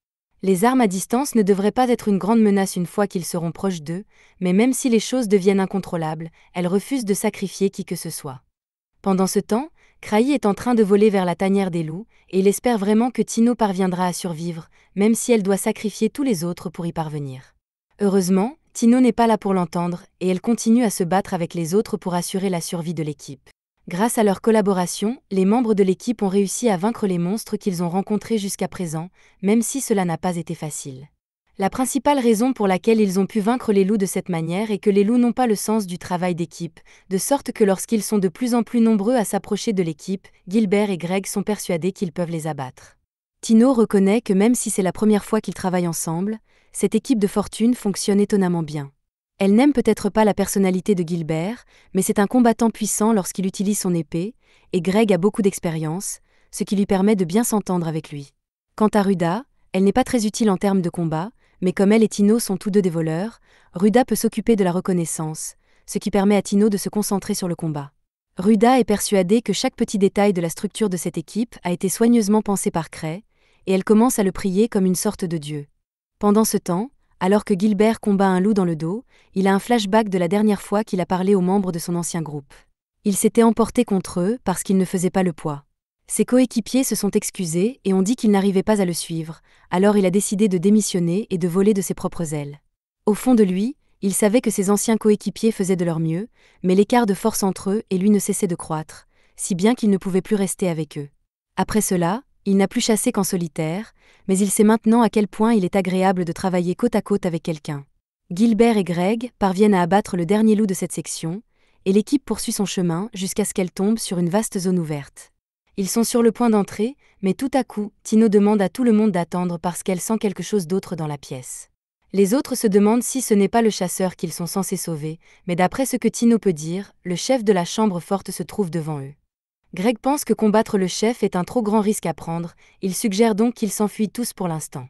Les armes à distance ne devraient pas être une grande menace une fois qu'ils seront proches d'eux, mais même si les choses deviennent incontrôlables, elle refuse de sacrifier qui que ce soit. Pendant ce temps, Cray est en train de voler vers la tanière des loups, et il espère vraiment que Tino parviendra à survivre, même si elle doit sacrifier tous les autres pour y parvenir. Heureusement, Tino n'est pas là pour l'entendre, et elle continue à se battre avec les autres pour assurer la survie de l'équipe. Grâce à leur collaboration, les membres de l'équipe ont réussi à vaincre les monstres qu'ils ont rencontrés jusqu'à présent, même si cela n'a pas été facile. La principale raison pour laquelle ils ont pu vaincre les loups de cette manière est que les loups n'ont pas le sens du travail d'équipe, de sorte que lorsqu'ils sont de plus en plus nombreux à s'approcher de l'équipe, Gilbert et Greg sont persuadés qu'ils peuvent les abattre. Tino reconnaît que même si c'est la première fois qu'ils travaillent ensemble, cette équipe de fortune fonctionne étonnamment bien. Elle n'aime peut-être pas la personnalité de Gilbert, mais c'est un combattant puissant lorsqu'il utilise son épée, et Greg a beaucoup d'expérience, ce qui lui permet de bien s'entendre avec lui. Quant à Ruda, elle n'est pas très utile en termes de combat, mais comme elle et Tino sont tous deux des voleurs, Ruda peut s'occuper de la reconnaissance, ce qui permet à Tino de se concentrer sur le combat. Ruda est persuadée que chaque petit détail de la structure de cette équipe a été soigneusement pensé par Cray, et elle commence à le prier comme une sorte de dieu. Pendant ce temps, alors que Gilbert combat un loup dans le dos, il a un flashback de la dernière fois qu'il a parlé aux membres de son ancien groupe. Il s'était emporté contre eux parce qu'il ne faisait pas le poids. Ses coéquipiers se sont excusés et ont dit qu'ils n'arrivaient pas à le suivre, alors il a décidé de démissionner et de voler de ses propres ailes. Au fond de lui, il savait que ses anciens coéquipiers faisaient de leur mieux, mais l'écart de force entre eux et lui ne cessait de croître, si bien qu'il ne pouvait plus rester avec eux. Après cela, il n'a plus chassé qu'en solitaire, mais il sait maintenant à quel point il est agréable de travailler côte à côte avec quelqu'un. Gilbert et Greg parviennent à abattre le dernier loup de cette section, et l'équipe poursuit son chemin jusqu'à ce qu'elle tombe sur une vaste zone ouverte. Ils sont sur le point d'entrer, mais tout à coup, Tino demande à tout le monde d'attendre parce qu'elle sent quelque chose d'autre dans la pièce. Les autres se demandent si ce n'est pas le chasseur qu'ils sont censés sauver, mais d'après ce que Tino peut dire, le chef de la chambre forte se trouve devant eux. Greg pense que combattre le chef est un trop grand risque à prendre, il suggère donc qu'ils s'enfuient tous pour l'instant.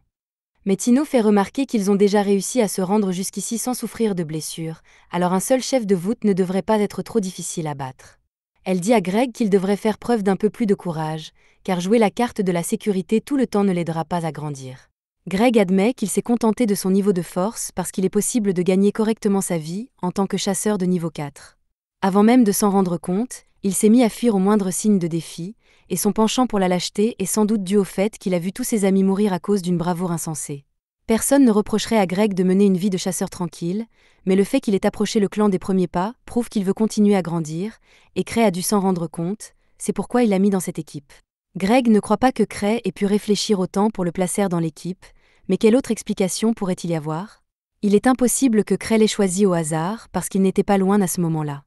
Mais Tino fait remarquer qu'ils ont déjà réussi à se rendre jusqu'ici sans souffrir de blessures, alors un seul chef de voûte ne devrait pas être trop difficile à battre. Elle dit à Greg qu'il devrait faire preuve d'un peu plus de courage, car jouer la carte de la sécurité tout le temps ne l'aidera pas à grandir. Greg admet qu'il s'est contenté de son niveau de force parce qu'il est possible de gagner correctement sa vie en tant que chasseur de niveau 4. Avant même de s'en rendre compte, il s'est mis à fuir au moindre signe de défi, et son penchant pour la lâcheté est sans doute dû au fait qu'il a vu tous ses amis mourir à cause d'une bravoure insensée. Personne ne reprocherait à Greg de mener une vie de chasseur tranquille, mais le fait qu'il ait approché le clan des premiers pas prouve qu'il veut continuer à grandir, et Cray a dû s'en rendre compte, c'est pourquoi il l'a mis dans cette équipe. Greg ne croit pas que Cray ait pu réfléchir autant pour le placer dans l'équipe, mais quelle autre explication pourrait-il y avoir ? Il est impossible que Cray l'ait choisi au hasard parce qu'il n'était pas loin à ce moment-là.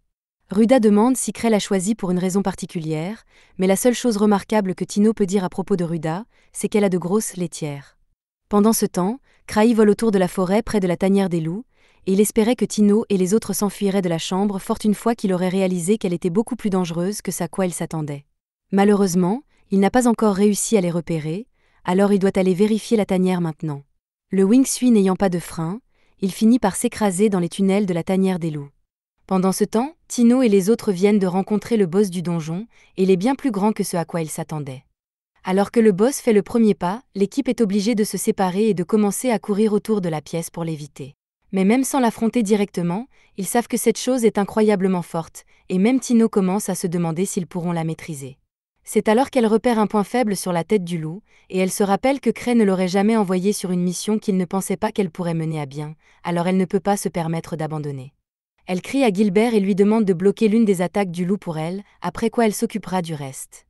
Ruda demande si Cray l'a choisi pour une raison particulière, mais la seule chose remarquable que Tino peut dire à propos de Ruda, c'est qu'elle a de grosses laitières. Pendant ce temps, Cray vole autour de la forêt près de la tanière des loups, et il espérait que Tino et les autres s'enfuiraient de la chambre forte une fois qu'il aurait réalisé qu'elle était beaucoup plus dangereuse que ce à quoi il s'attendait. Malheureusement, il n'a pas encore réussi à les repérer, alors il doit aller vérifier la tanière maintenant. Le wing-sui n'ayant pas de frein, il finit par s'écraser dans les tunnels de la tanière des loups. Pendant ce temps, Tino et les autres viennent de rencontrer le boss du donjon, et il est bien plus grand que ce à quoi ils s'attendaient. Alors que le boss fait le premier pas, l'équipe est obligée de se séparer et de commencer à courir autour de la pièce pour l'éviter. Mais même sans l'affronter directement, ils savent que cette chose est incroyablement forte, et même Tino commence à se demander s'ils pourront la maîtriser. C'est alors qu'elle repère un point faible sur la tête du loup, et elle se rappelle que Cray ne l'aurait jamais envoyée sur une mission qu'il ne pensait pas qu'elle pourrait mener à bien, alors elle ne peut pas se permettre d'abandonner. Elle crie à Gilbert et lui demande de bloquer l'une des attaques du loup pour elle, après quoi elle s'occupera du reste.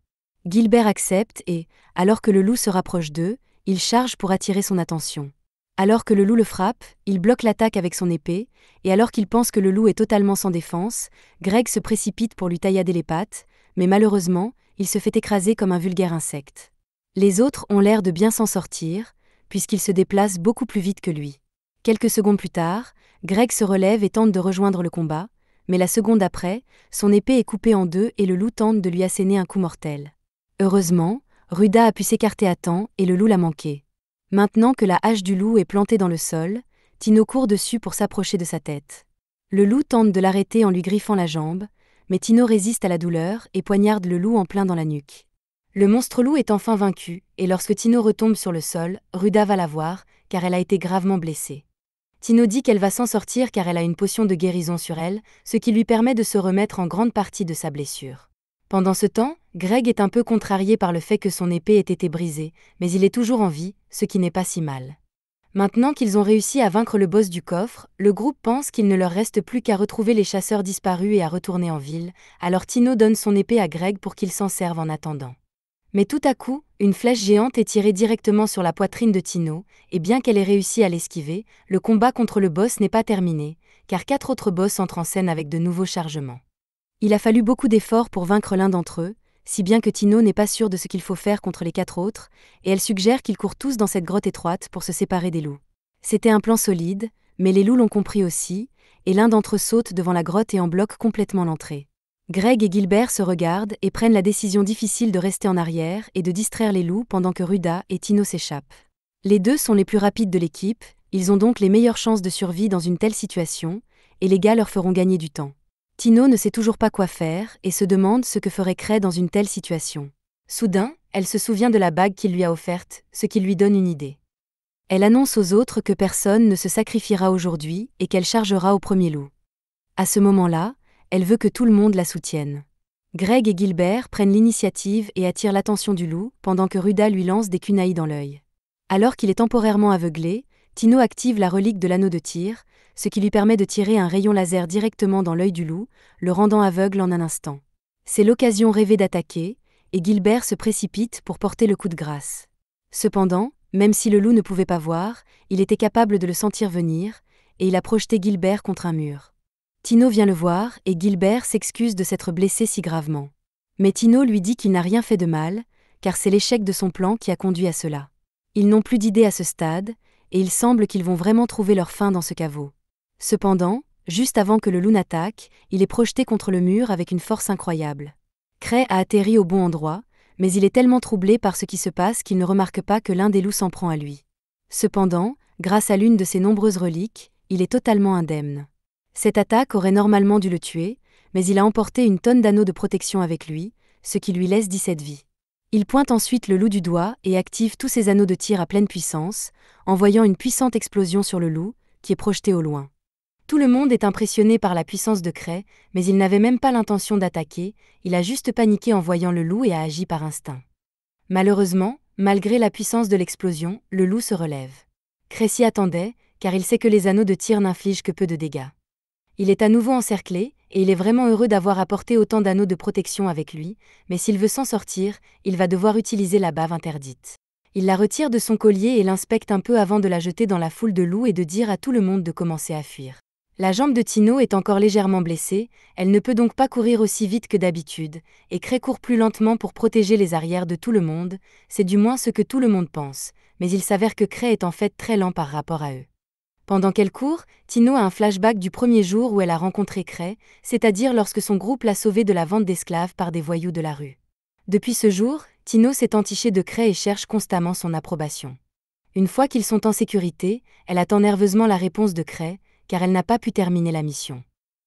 Gilbert accepte et, alors que le loup se rapproche d'eux, il charge pour attirer son attention. Alors que le loup le frappe, il bloque l'attaque avec son épée, et alors qu'il pense que le loup est totalement sans défense, Greg se précipite pour lui taillader les pattes, mais malheureusement, il se fait écraser comme un vulgaire insecte. Les autres ont l'air de bien s'en sortir, puisqu'ils se déplacent beaucoup plus vite que lui. Quelques secondes plus tard, Greg se relève et tente de rejoindre le combat, mais la seconde après, son épée est coupée en deux et le loup tente de lui asséner un coup mortel. Heureusement, Ruda a pu s'écarter à temps et le loup l'a manqué. Maintenant que la hache du loup est plantée dans le sol, Tino court dessus pour s'approcher de sa tête. Le loup tente de l'arrêter en lui griffant la jambe, mais Tino résiste à la douleur et poignarde le loup en plein dans la nuque. Le monstre loup est enfin vaincu, et lorsque Tino retombe sur le sol, Ruda va la voir, car elle a été gravement blessée. Tino dit qu'elle va s'en sortir car elle a une potion de guérison sur elle, ce qui lui permet de se remettre en grande partie de sa blessure. Pendant ce temps, Greg est un peu contrarié par le fait que son épée ait été brisée, mais il est toujours en vie, ce qui n'est pas si mal. Maintenant qu'ils ont réussi à vaincre le boss du coffre, le groupe pense qu'il ne leur reste plus qu'à retrouver les chasseurs disparus et à retourner en ville, alors Tino donne son épée à Greg pour qu'il s'en serve en attendant. Mais tout à coup, une flèche géante est tirée directement sur la poitrine de Tino, et bien qu'elle ait réussi à l'esquiver, le combat contre le boss n'est pas terminé, car 4 autres boss entrent en scène avec de nouveaux chargements. Il a fallu beaucoup d'efforts pour vaincre l'un d'entre eux, si bien que Tino n'est pas sûr de ce qu'il faut faire contre les 4 autres, et elle suggère qu'ils courent tous dans cette grotte étroite pour se séparer des loups. C'était un plan solide, mais les loups l'ont compris aussi, et l'un d'entre eux saute devant la grotte et en bloque complètement l'entrée. Greg et Gilbert se regardent et prennent la décision difficile de rester en arrière et de distraire les loups pendant que Ruda et Tino s'échappent. Les deux sont les plus rapides de l'équipe, ils ont donc les meilleures chances de survie dans une telle situation, et les gars leur feront gagner du temps. Tino ne sait toujours pas quoi faire et se demande ce que ferait Cray dans une telle situation. Soudain, elle se souvient de la bague qu'il lui a offerte, ce qui lui donne une idée. Elle annonce aux autres que personne ne se sacrifiera aujourd'hui et qu'elle chargera au premier loup. À ce moment-là, elle veut que tout le monde la soutienne. Greg et Gilbert prennent l'initiative et attirent l'attention du loup pendant que Ruda lui lance des kunai dans l'œil. Alors qu'il est temporairement aveuglé, Tino active la relique de l'anneau de tir, ce qui lui permet de tirer un rayon laser directement dans l'œil du loup, le rendant aveugle en un instant. C'est l'occasion rêvée d'attaquer, et Gilbert se précipite pour porter le coup de grâce. Cependant, même si le loup ne pouvait pas voir, il était capable de le sentir venir, et il a projeté Gilbert contre un mur. Tino vient le voir et Gilbert s'excuse de s'être blessé si gravement. Mais Tino lui dit qu'il n'a rien fait de mal, car c'est l'échec de son plan qui a conduit à cela. Ils n'ont plus d'idées à ce stade, et il semble qu'ils vont vraiment trouver leur fin dans ce caveau. Cependant, juste avant que le loup n'attaque, il est projeté contre le mur avec une force incroyable. Cray a atterri au bon endroit, mais il est tellement troublé par ce qui se passe qu'il ne remarque pas que l'un des loups s'en prend à lui. Cependant, grâce à l'une de ses nombreuses reliques, il est totalement indemne. Cette attaque aurait normalement dû le tuer, mais il a emporté une tonne d'anneaux de protection avec lui, ce qui lui laisse 17 vies. Il pointe ensuite le loup du doigt et active tous ses anneaux de tir à pleine puissance, envoyant une puissante explosion sur le loup, qui est projeté au loin. Tout le monde est impressionné par la puissance de Cray, mais il n'avait même pas l'intention d'attaquer, il a juste paniqué en voyant le loup et a agi par instinct. Malheureusement, malgré la puissance de l'explosion, le loup se relève. Cray s'y attendait, car il sait que les anneaux de tir n'infligent que peu de dégâts. Il est à nouveau encerclé, et il est vraiment heureux d'avoir apporté autant d'anneaux de protection avec lui, mais s'il veut s'en sortir, il va devoir utiliser la bave interdite. Il la retire de son collier et l'inspecte un peu avant de la jeter dans la foule de loups et de dire à tout le monde de commencer à fuir. La jambe de Tino est encore légèrement blessée, elle ne peut donc pas courir aussi vite que d'habitude, et Cray court plus lentement pour protéger les arrières de tout le monde, c'est du moins ce que tout le monde pense, mais il s'avère que Cray est en fait très lent par rapport à eux. Pendant qu'elle court, Tino a un flashback du premier jour où elle a rencontré Cray, c'est-à-dire lorsque son groupe l'a sauvée de la vente d'esclaves par des voyous de la rue. Depuis ce jour, Tino s'est entichée de Cray et cherche constamment son approbation. Une fois qu'ils sont en sécurité, elle attend nerveusement la réponse de Cray, car elle n'a pas pu terminer la mission.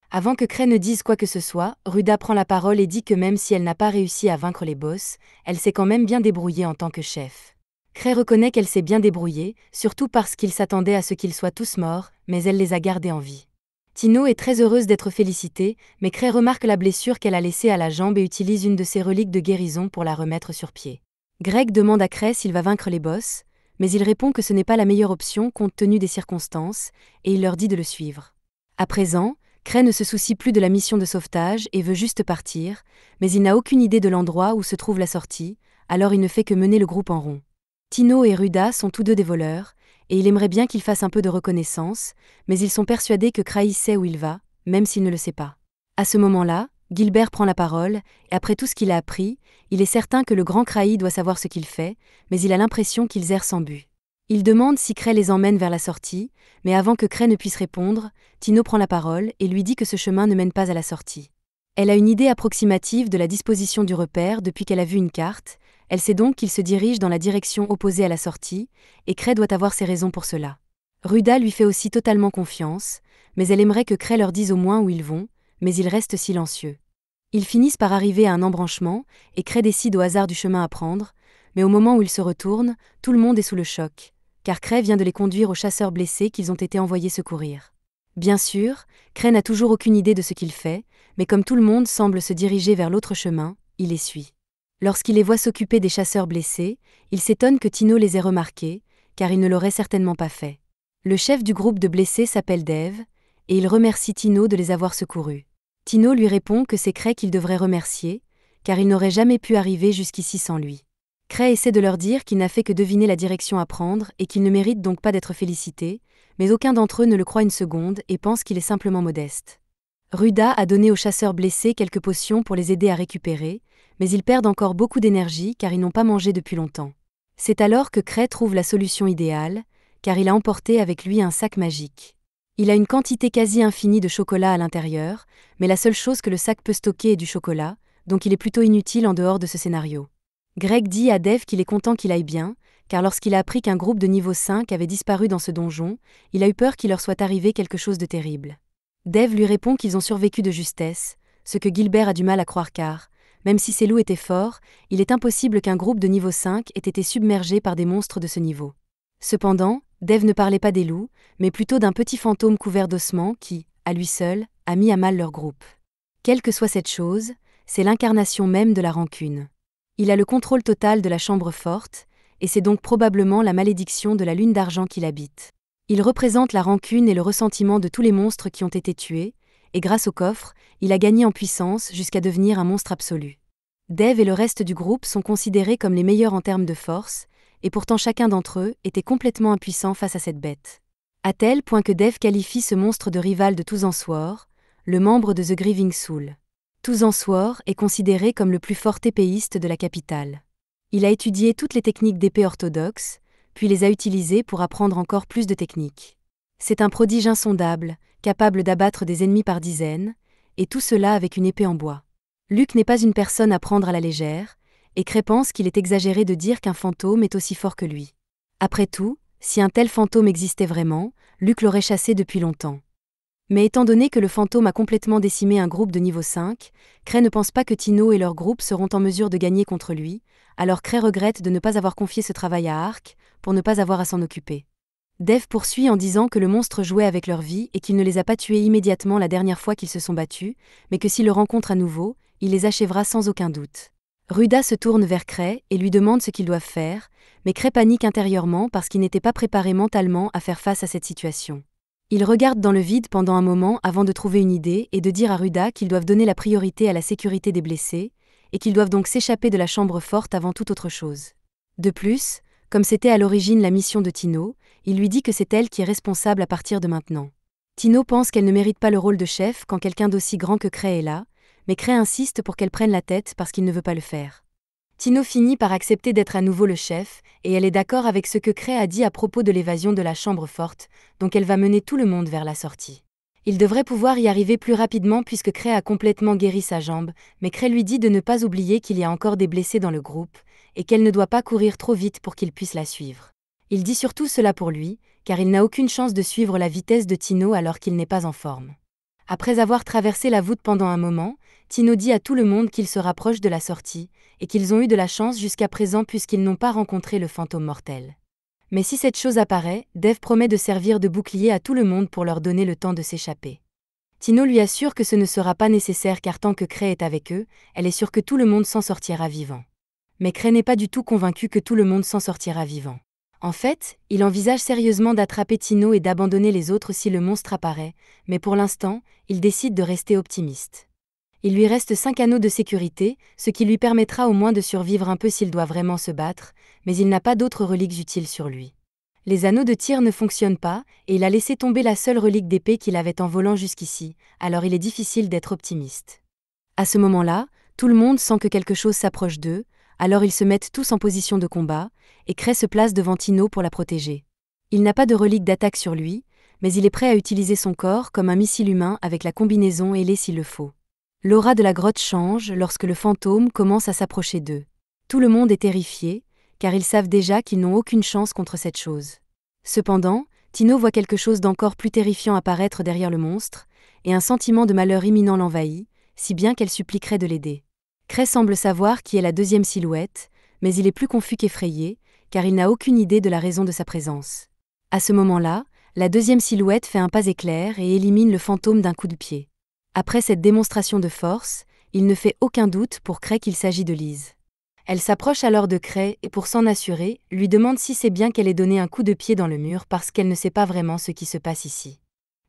Avant que Cray ne dise quoi que ce soit, Ruda prend la parole et dit que même si elle n'a pas réussi à vaincre les boss, elle s'est quand même bien débrouillée en tant que chef. Cray reconnaît qu'elle s'est bien débrouillée, surtout parce qu'il s'attendait à ce qu'ils soient tous morts, mais elle les a gardés en vie. Tino est très heureuse d'être félicitée, mais Cray remarque la blessure qu'elle a laissée à la jambe et utilise une de ses reliques de guérison pour la remettre sur pied. Greg demande à Cray s'il va vaincre les boss, mais il répond que ce n'est pas la meilleure option compte tenu des circonstances, et il leur dit de le suivre. À présent, Cray ne se soucie plus de la mission de sauvetage et veut juste partir, mais il n'a aucune idée de l'endroit où se trouve la sortie, alors il ne fait que mener le groupe en rond. Tino et Ruda sont tous deux des voleurs, et il aimerait bien qu'ils fassent un peu de reconnaissance, mais ils sont persuadés que Cray sait où il va, même s'il ne le sait pas. À ce moment-là, Gilbert prend la parole, et après tout ce qu'il a appris, il est certain que le grand Cray doit savoir ce qu'il fait, mais il a l'impression qu'ils errent sans but. Il demande si Cray les emmène vers la sortie, mais avant que Cray ne puisse répondre, Tino prend la parole et lui dit que ce chemin ne mène pas à la sortie. Elle a une idée approximative de la disposition du repère depuis qu'elle a vu une carte, elle sait donc qu'il se dirige dans la direction opposée à la sortie, et Cray doit avoir ses raisons pour cela. Ruda lui fait aussi totalement confiance, mais elle aimerait que Cray leur dise au moins où ils vont, mais ils restent silencieux. Ils finissent par arriver à un embranchement, et Cray décide au hasard du chemin à prendre, mais au moment où ils se retournent, tout le monde est sous le choc, car Cray vient de les conduire aux chasseurs blessés qu'ils ont été envoyés secourir. Bien sûr, Cray n'a toujours aucune idée de ce qu'il fait, mais comme tout le monde semble se diriger vers l'autre chemin, il les suit. Lorsqu'il les voit s'occuper des chasseurs blessés, il s'étonne que Tino les ait remarqués, car il ne l'aurait certainement pas fait. Le chef du groupe de blessés s'appelle Dave, et il remercie Tino de les avoir secourus. Tino lui répond que c'est Cray qu'il devrait remercier, car il n'aurait jamais pu arriver jusqu'ici sans lui. Cray essaie de leur dire qu'il n'a fait que deviner la direction à prendre et qu'il ne mérite donc pas d'être félicité, mais aucun d'entre eux ne le croit une seconde et pense qu'il est simplement modeste. Ruda a donné aux chasseurs blessés quelques potions pour les aider à récupérer, mais ils perdent encore beaucoup d'énergie car ils n'ont pas mangé depuis longtemps. C'est alors que Cray trouve la solution idéale, car il a emporté avec lui un sac magique. Il a une quantité quasi infinie de chocolat à l'intérieur, mais la seule chose que le sac peut stocker est du chocolat, donc il est plutôt inutile en dehors de ce scénario. Greg dit à Dave qu'il est content qu'il aille bien, car lorsqu'il a appris qu'un groupe de niveau 5 avait disparu dans ce donjon, il a eu peur qu'il leur soit arrivé quelque chose de terrible. Dave lui répond qu'ils ont survécu de justesse, ce que Gilbert a du mal à croire car, même si ces loups étaient forts, il est impossible qu'un groupe de niveau 5 ait été submergé par des monstres de ce niveau. Cependant, Dave ne parlait pas des loups, mais plutôt d'un petit fantôme couvert d'ossements qui, à lui seul, a mis à mal leur groupe. Quelle que soit cette chose, c'est l'incarnation même de la rancune. Il a le contrôle total de la chambre forte, et c'est donc probablement la malédiction de la lune d'argent qu'il habite. Il représente la rancune et le ressentiment de tous les monstres qui ont été tués, et grâce au coffre, il a gagné en puissance jusqu'à devenir un monstre absolu. Dave et le reste du groupe sont considérés comme les meilleurs en termes de force, et pourtant chacun d'entre eux était complètement impuissant face à cette bête. À tel point que Dave qualifie ce monstre de rival de Tuzansword, le membre de The Grieving Soul. Tuzansword est considéré comme le plus fort épéiste de la capitale. Il a étudié toutes les techniques d'épée orthodoxes, puis les a utilisées pour apprendre encore plus de techniques. C'est un prodige insondable, capable d'abattre des ennemis par dizaines, et tout cela avec une épée en bois. Luke n'est pas une personne à prendre à la légère, et Cray pense qu'il est exagéré de dire qu'un fantôme est aussi fort que lui. Après tout, si un tel fantôme existait vraiment, Luke l'aurait chassé depuis longtemps. Mais étant donné que le fantôme a complètement décimé un groupe de niveau 5, Cray ne pense pas que Tino et leur groupe seront en mesure de gagner contre lui, alors Cray regrette de ne pas avoir confié ce travail à Ark, pour ne pas avoir à s'en occuper. Dave poursuit en disant que le monstre jouait avec leur vie et qu'il ne les a pas tués immédiatement la dernière fois qu'ils se sont battus, mais que s'il le rencontre à nouveau, il les achèvera sans aucun doute. Ruda se tourne vers Cray et lui demande ce qu'ils doivent faire, mais Cray panique intérieurement parce qu'il n'était pas préparé mentalement à faire face à cette situation. Il regarde dans le vide pendant un moment avant de trouver une idée et de dire à Ruda qu'ils doivent donner la priorité à la sécurité des blessés, et qu'ils doivent donc s'échapper de la chambre forte avant toute autre chose. De plus, comme c'était à l'origine la mission de Tino, il lui dit que c'est elle qui est responsable à partir de maintenant. Tino pense qu'elle ne mérite pas le rôle de chef quand quelqu'un d'aussi grand que Cray est là, mais Cray insiste pour qu'elle prenne la tête parce qu'il ne veut pas le faire. Tino finit par accepter d'être à nouveau le chef, et elle est d'accord avec ce que Cray a dit à propos de l'évasion de la chambre forte, donc elle va mener tout le monde vers la sortie. Il devrait pouvoir y arriver plus rapidement puisque Cray a complètement guéri sa jambe, mais Cray lui dit de ne pas oublier qu'il y a encore des blessés dans le groupe, et qu'elle ne doit pas courir trop vite pour qu'il puisse la suivre. Il dit surtout cela pour lui, car il n'a aucune chance de suivre la vitesse de Tino alors qu'il n'est pas en forme. Après avoir traversé la voûte pendant un moment, Tino dit à tout le monde qu'ils se rapprochent de la sortie, et qu'ils ont eu de la chance jusqu'à présent puisqu'ils n'ont pas rencontré le fantôme mortel. Mais si cette chose apparaît, Dave promet de servir de bouclier à tout le monde pour leur donner le temps de s'échapper. Tino lui assure que ce ne sera pas nécessaire car tant que Cray est avec eux, elle est sûre que tout le monde s'en sortira vivant. Mais Cray n'est pas du tout convaincu que tout le monde s'en sortira vivant. En fait, il envisage sérieusement d'attraper Tino et d'abandonner les autres si le monstre apparaît, mais pour l'instant, il décide de rester optimiste. Il lui reste 5 anneaux de sécurité, ce qui lui permettra au moins de survivre un peu s'il doit vraiment se battre, mais il n'a pas d'autres reliques utiles sur lui. Les anneaux de tir ne fonctionnent pas, et il a laissé tomber la seule relique d'épée qu'il avait en volant jusqu'ici, alors il est difficile d'être optimiste. À ce moment-là, tout le monde sent que quelque chose s'approche d'eux, alors ils se mettent tous en position de combat, et Cray se place devant Tino pour la protéger. Il n'a pas de relique d'attaque sur lui, mais il est prêt à utiliser son corps comme un missile humain avec la combinaison ailée s'il le faut. L'aura de la grotte change lorsque le fantôme commence à s'approcher d'eux. Tout le monde est terrifié, car ils savent déjà qu'ils n'ont aucune chance contre cette chose. Cependant, Tino voit quelque chose d'encore plus terrifiant apparaître derrière le monstre, et un sentiment de malheur imminent l'envahit, si bien qu'elle suppliquerait de l'aider. Cray semble savoir qui est la deuxième silhouette, mais il est plus confus qu'effrayé, car il n'a aucune idée de la raison de sa présence. À ce moment-là, la deuxième silhouette fait un pas éclair et élimine le fantôme d'un coup de pied. Après cette démonstration de force, il ne fait aucun doute pour Cray qu'il s'agit de Liz. Elle s'approche alors de Cray et pour s'en assurer, lui demande si c'est bien qu'elle ait donné un coup de pied dans le mur parce qu'elle ne sait pas vraiment ce qui se passe ici.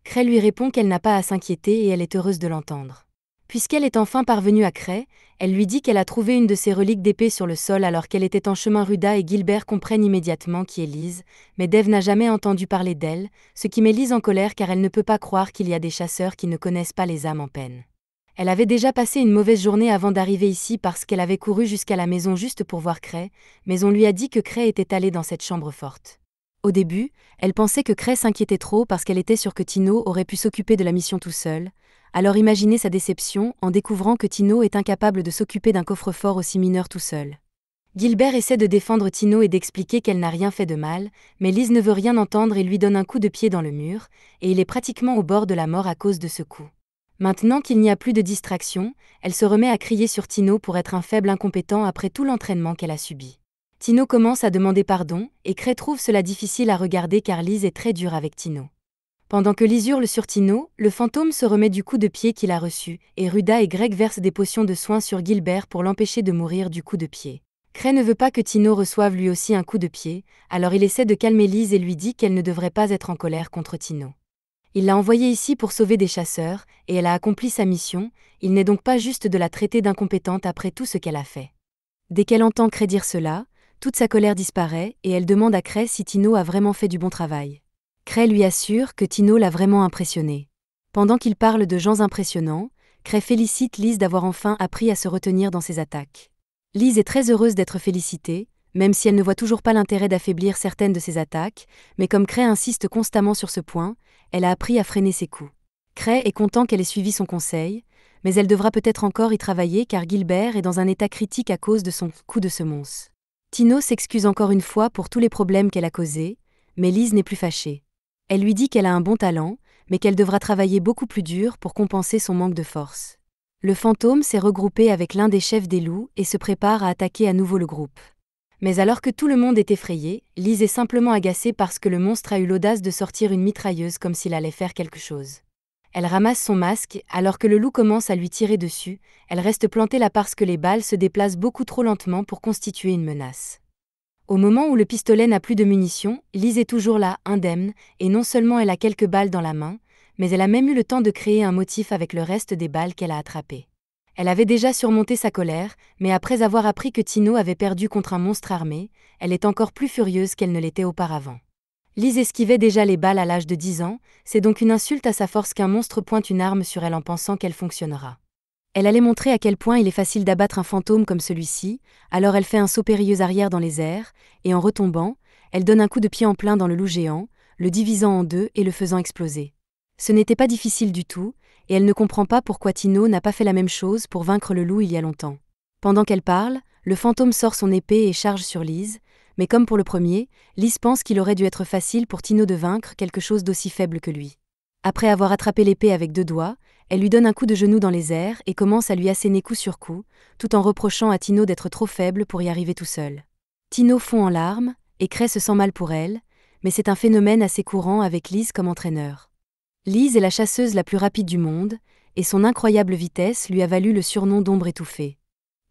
Cray lui répond qu'elle n'a pas à s'inquiéter et elle est heureuse de l'entendre. Puisqu'elle est enfin parvenue à Cray, elle lui dit qu'elle a trouvé une de ses reliques d'épée sur le sol alors qu'elle était en chemin. Ruda et Gilbert comprennent immédiatement qui est Liz, mais Dave n'a jamais entendu parler d'elle, ce qui met Liz en colère car elle ne peut pas croire qu'il y a des chasseurs qui ne connaissent pas les âmes en peine. Elle avait déjà passé une mauvaise journée avant d'arriver ici parce qu'elle avait couru jusqu'à la maison juste pour voir Cray, mais on lui a dit que Cray était allé dans cette chambre forte. Au début, elle pensait que Cray s'inquiétait trop parce qu'elle était sûre que Tino aurait pu s'occuper de la mission tout seul, alors imaginez sa déception en découvrant que Tino est incapable de s'occuper d'un coffre-fort aussi mineur tout seul. Gilbert essaie de défendre Tino et d'expliquer qu'elle n'a rien fait de mal, mais Liz ne veut rien entendre et lui donne un coup de pied dans le mur, et il est pratiquement au bord de la mort à cause de ce coup. Maintenant qu'il n'y a plus de distraction, elle se remet à crier sur Tino pour être un faible incompétent après tout l'entraînement qu'elle a subi. Tino commence à demander pardon, et Cray trouve cela difficile à regarder car Liz est très dure avec Tino. Pendant que Liz hurle sur Tino, le fantôme se remet du coup de pied qu'il a reçu, et Ruda et Greg versent des potions de soins sur Gilbert pour l'empêcher de mourir du coup de pied. Cray ne veut pas que Tino reçoive lui aussi un coup de pied, alors il essaie de calmer Liz et lui dit qu'elle ne devrait pas être en colère contre Tino. Il l'a envoyée ici pour sauver des chasseurs, et elle a accompli sa mission, il n'est donc pas juste de la traiter d'incompétente après tout ce qu'elle a fait. Dès qu'elle entend Cray dire cela, toute sa colère disparaît et elle demande à Cray si Tino a vraiment fait du bon travail. Cray lui assure que Tino l'a vraiment impressionné. Pendant qu'il parle de gens impressionnants, Cray félicite Liz d'avoir enfin appris à se retenir dans ses attaques. Liz est très heureuse d'être félicitée, même si elle ne voit toujours pas l'intérêt d'affaiblir certaines de ses attaques, mais comme Cray insiste constamment sur ce point, elle a appris à freiner ses coups. Cray est content qu'elle ait suivi son conseil, mais elle devra peut-être encore y travailler car Gilbert est dans un état critique à cause de son coup de semonce. Tino s'excuse encore une fois pour tous les problèmes qu'elle a causés, mais Liz n'est plus fâchée. Elle lui dit qu'elle a un bon talent, mais qu'elle devra travailler beaucoup plus dur pour compenser son manque de force. Le fantôme s'est regroupé avec l'un des chefs des loups et se prépare à attaquer à nouveau le groupe. Mais alors que tout le monde est effrayé, Liz est simplement agacée parce que le monstre a eu l'audace de sortir une mitrailleuse comme s'il allait faire quelque chose. Elle ramasse son masque, alors que le loup commence à lui tirer dessus, elle reste plantée là parce que les balles se déplacent beaucoup trop lentement pour constituer une menace. Au moment où le pistolet n'a plus de munitions, Liz est toujours là, indemne, et non seulement elle a quelques balles dans la main, mais elle a même eu le temps de créer un motif avec le reste des balles qu'elle a attrapées. Elle avait déjà surmonté sa colère, mais après avoir appris que Tino avait perdu contre un monstre armé, elle est encore plus furieuse qu'elle ne l'était auparavant. Liz esquivait déjà les balles à l'âge de 10 ans, c'est donc une insulte à sa force qu'un monstre pointe une arme sur elle en pensant qu'elle fonctionnera. Elle allait montrer à quel point il est facile d'abattre un fantôme comme celui-ci, alors elle fait un saut périlleux arrière dans les airs, et en retombant, elle donne un coup de pied en plein dans le loup géant, le divisant en deux et le faisant exploser. Ce n'était pas difficile du tout, et elle ne comprend pas pourquoi Tino n'a pas fait la même chose pour vaincre le loup il y a longtemps. Pendant qu'elle parle, le fantôme sort son épée et charge sur Liz, mais comme pour le premier, Liz pense qu'il aurait dû être facile pour Tino de vaincre quelque chose d'aussi faible que lui. Après avoir attrapé l'épée avec 2 doigts, elle lui donne un coup de genou dans les airs et commence à lui asséner coup sur coup, tout en reprochant à Tino d'être trop faible pour y arriver tout seul. Tino fond en larmes, et Cray se sent mal pour elle, mais c'est un phénomène assez courant avec Liz comme entraîneur. Lise est la chasseuse la plus rapide du monde, et son incroyable vitesse lui a valu le surnom d'ombre étouffée.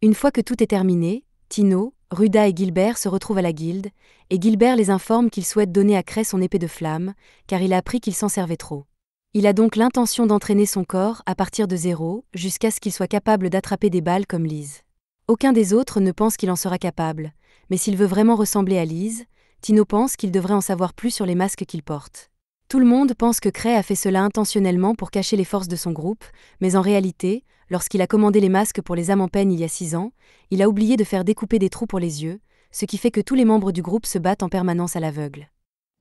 Une fois que tout est terminé, Tino, Ruda et Gilbert se retrouvent à la guilde, et Gilbert les informe qu'il souhaite donner à Cray son épée de flamme, car il a appris qu'il s'en servait trop. Il a donc l'intention d'entraîner son corps à partir de zéro, jusqu'à ce qu'il soit capable d'attraper des balles comme Lise. Aucun des autres ne pense qu'il en sera capable, mais s'il veut vraiment ressembler à Lise, Tino pense qu'il devrait en savoir plus sur les masques qu'il porte. Tout le monde pense que Cray a fait cela intentionnellement pour cacher les forces de son groupe, mais en réalité, lorsqu'il a commandé les masques pour les âmes en peine il y a 6 ans, il a oublié de faire découper des trous pour les yeux, ce qui fait que tous les membres du groupe se battent en permanence à l'aveugle.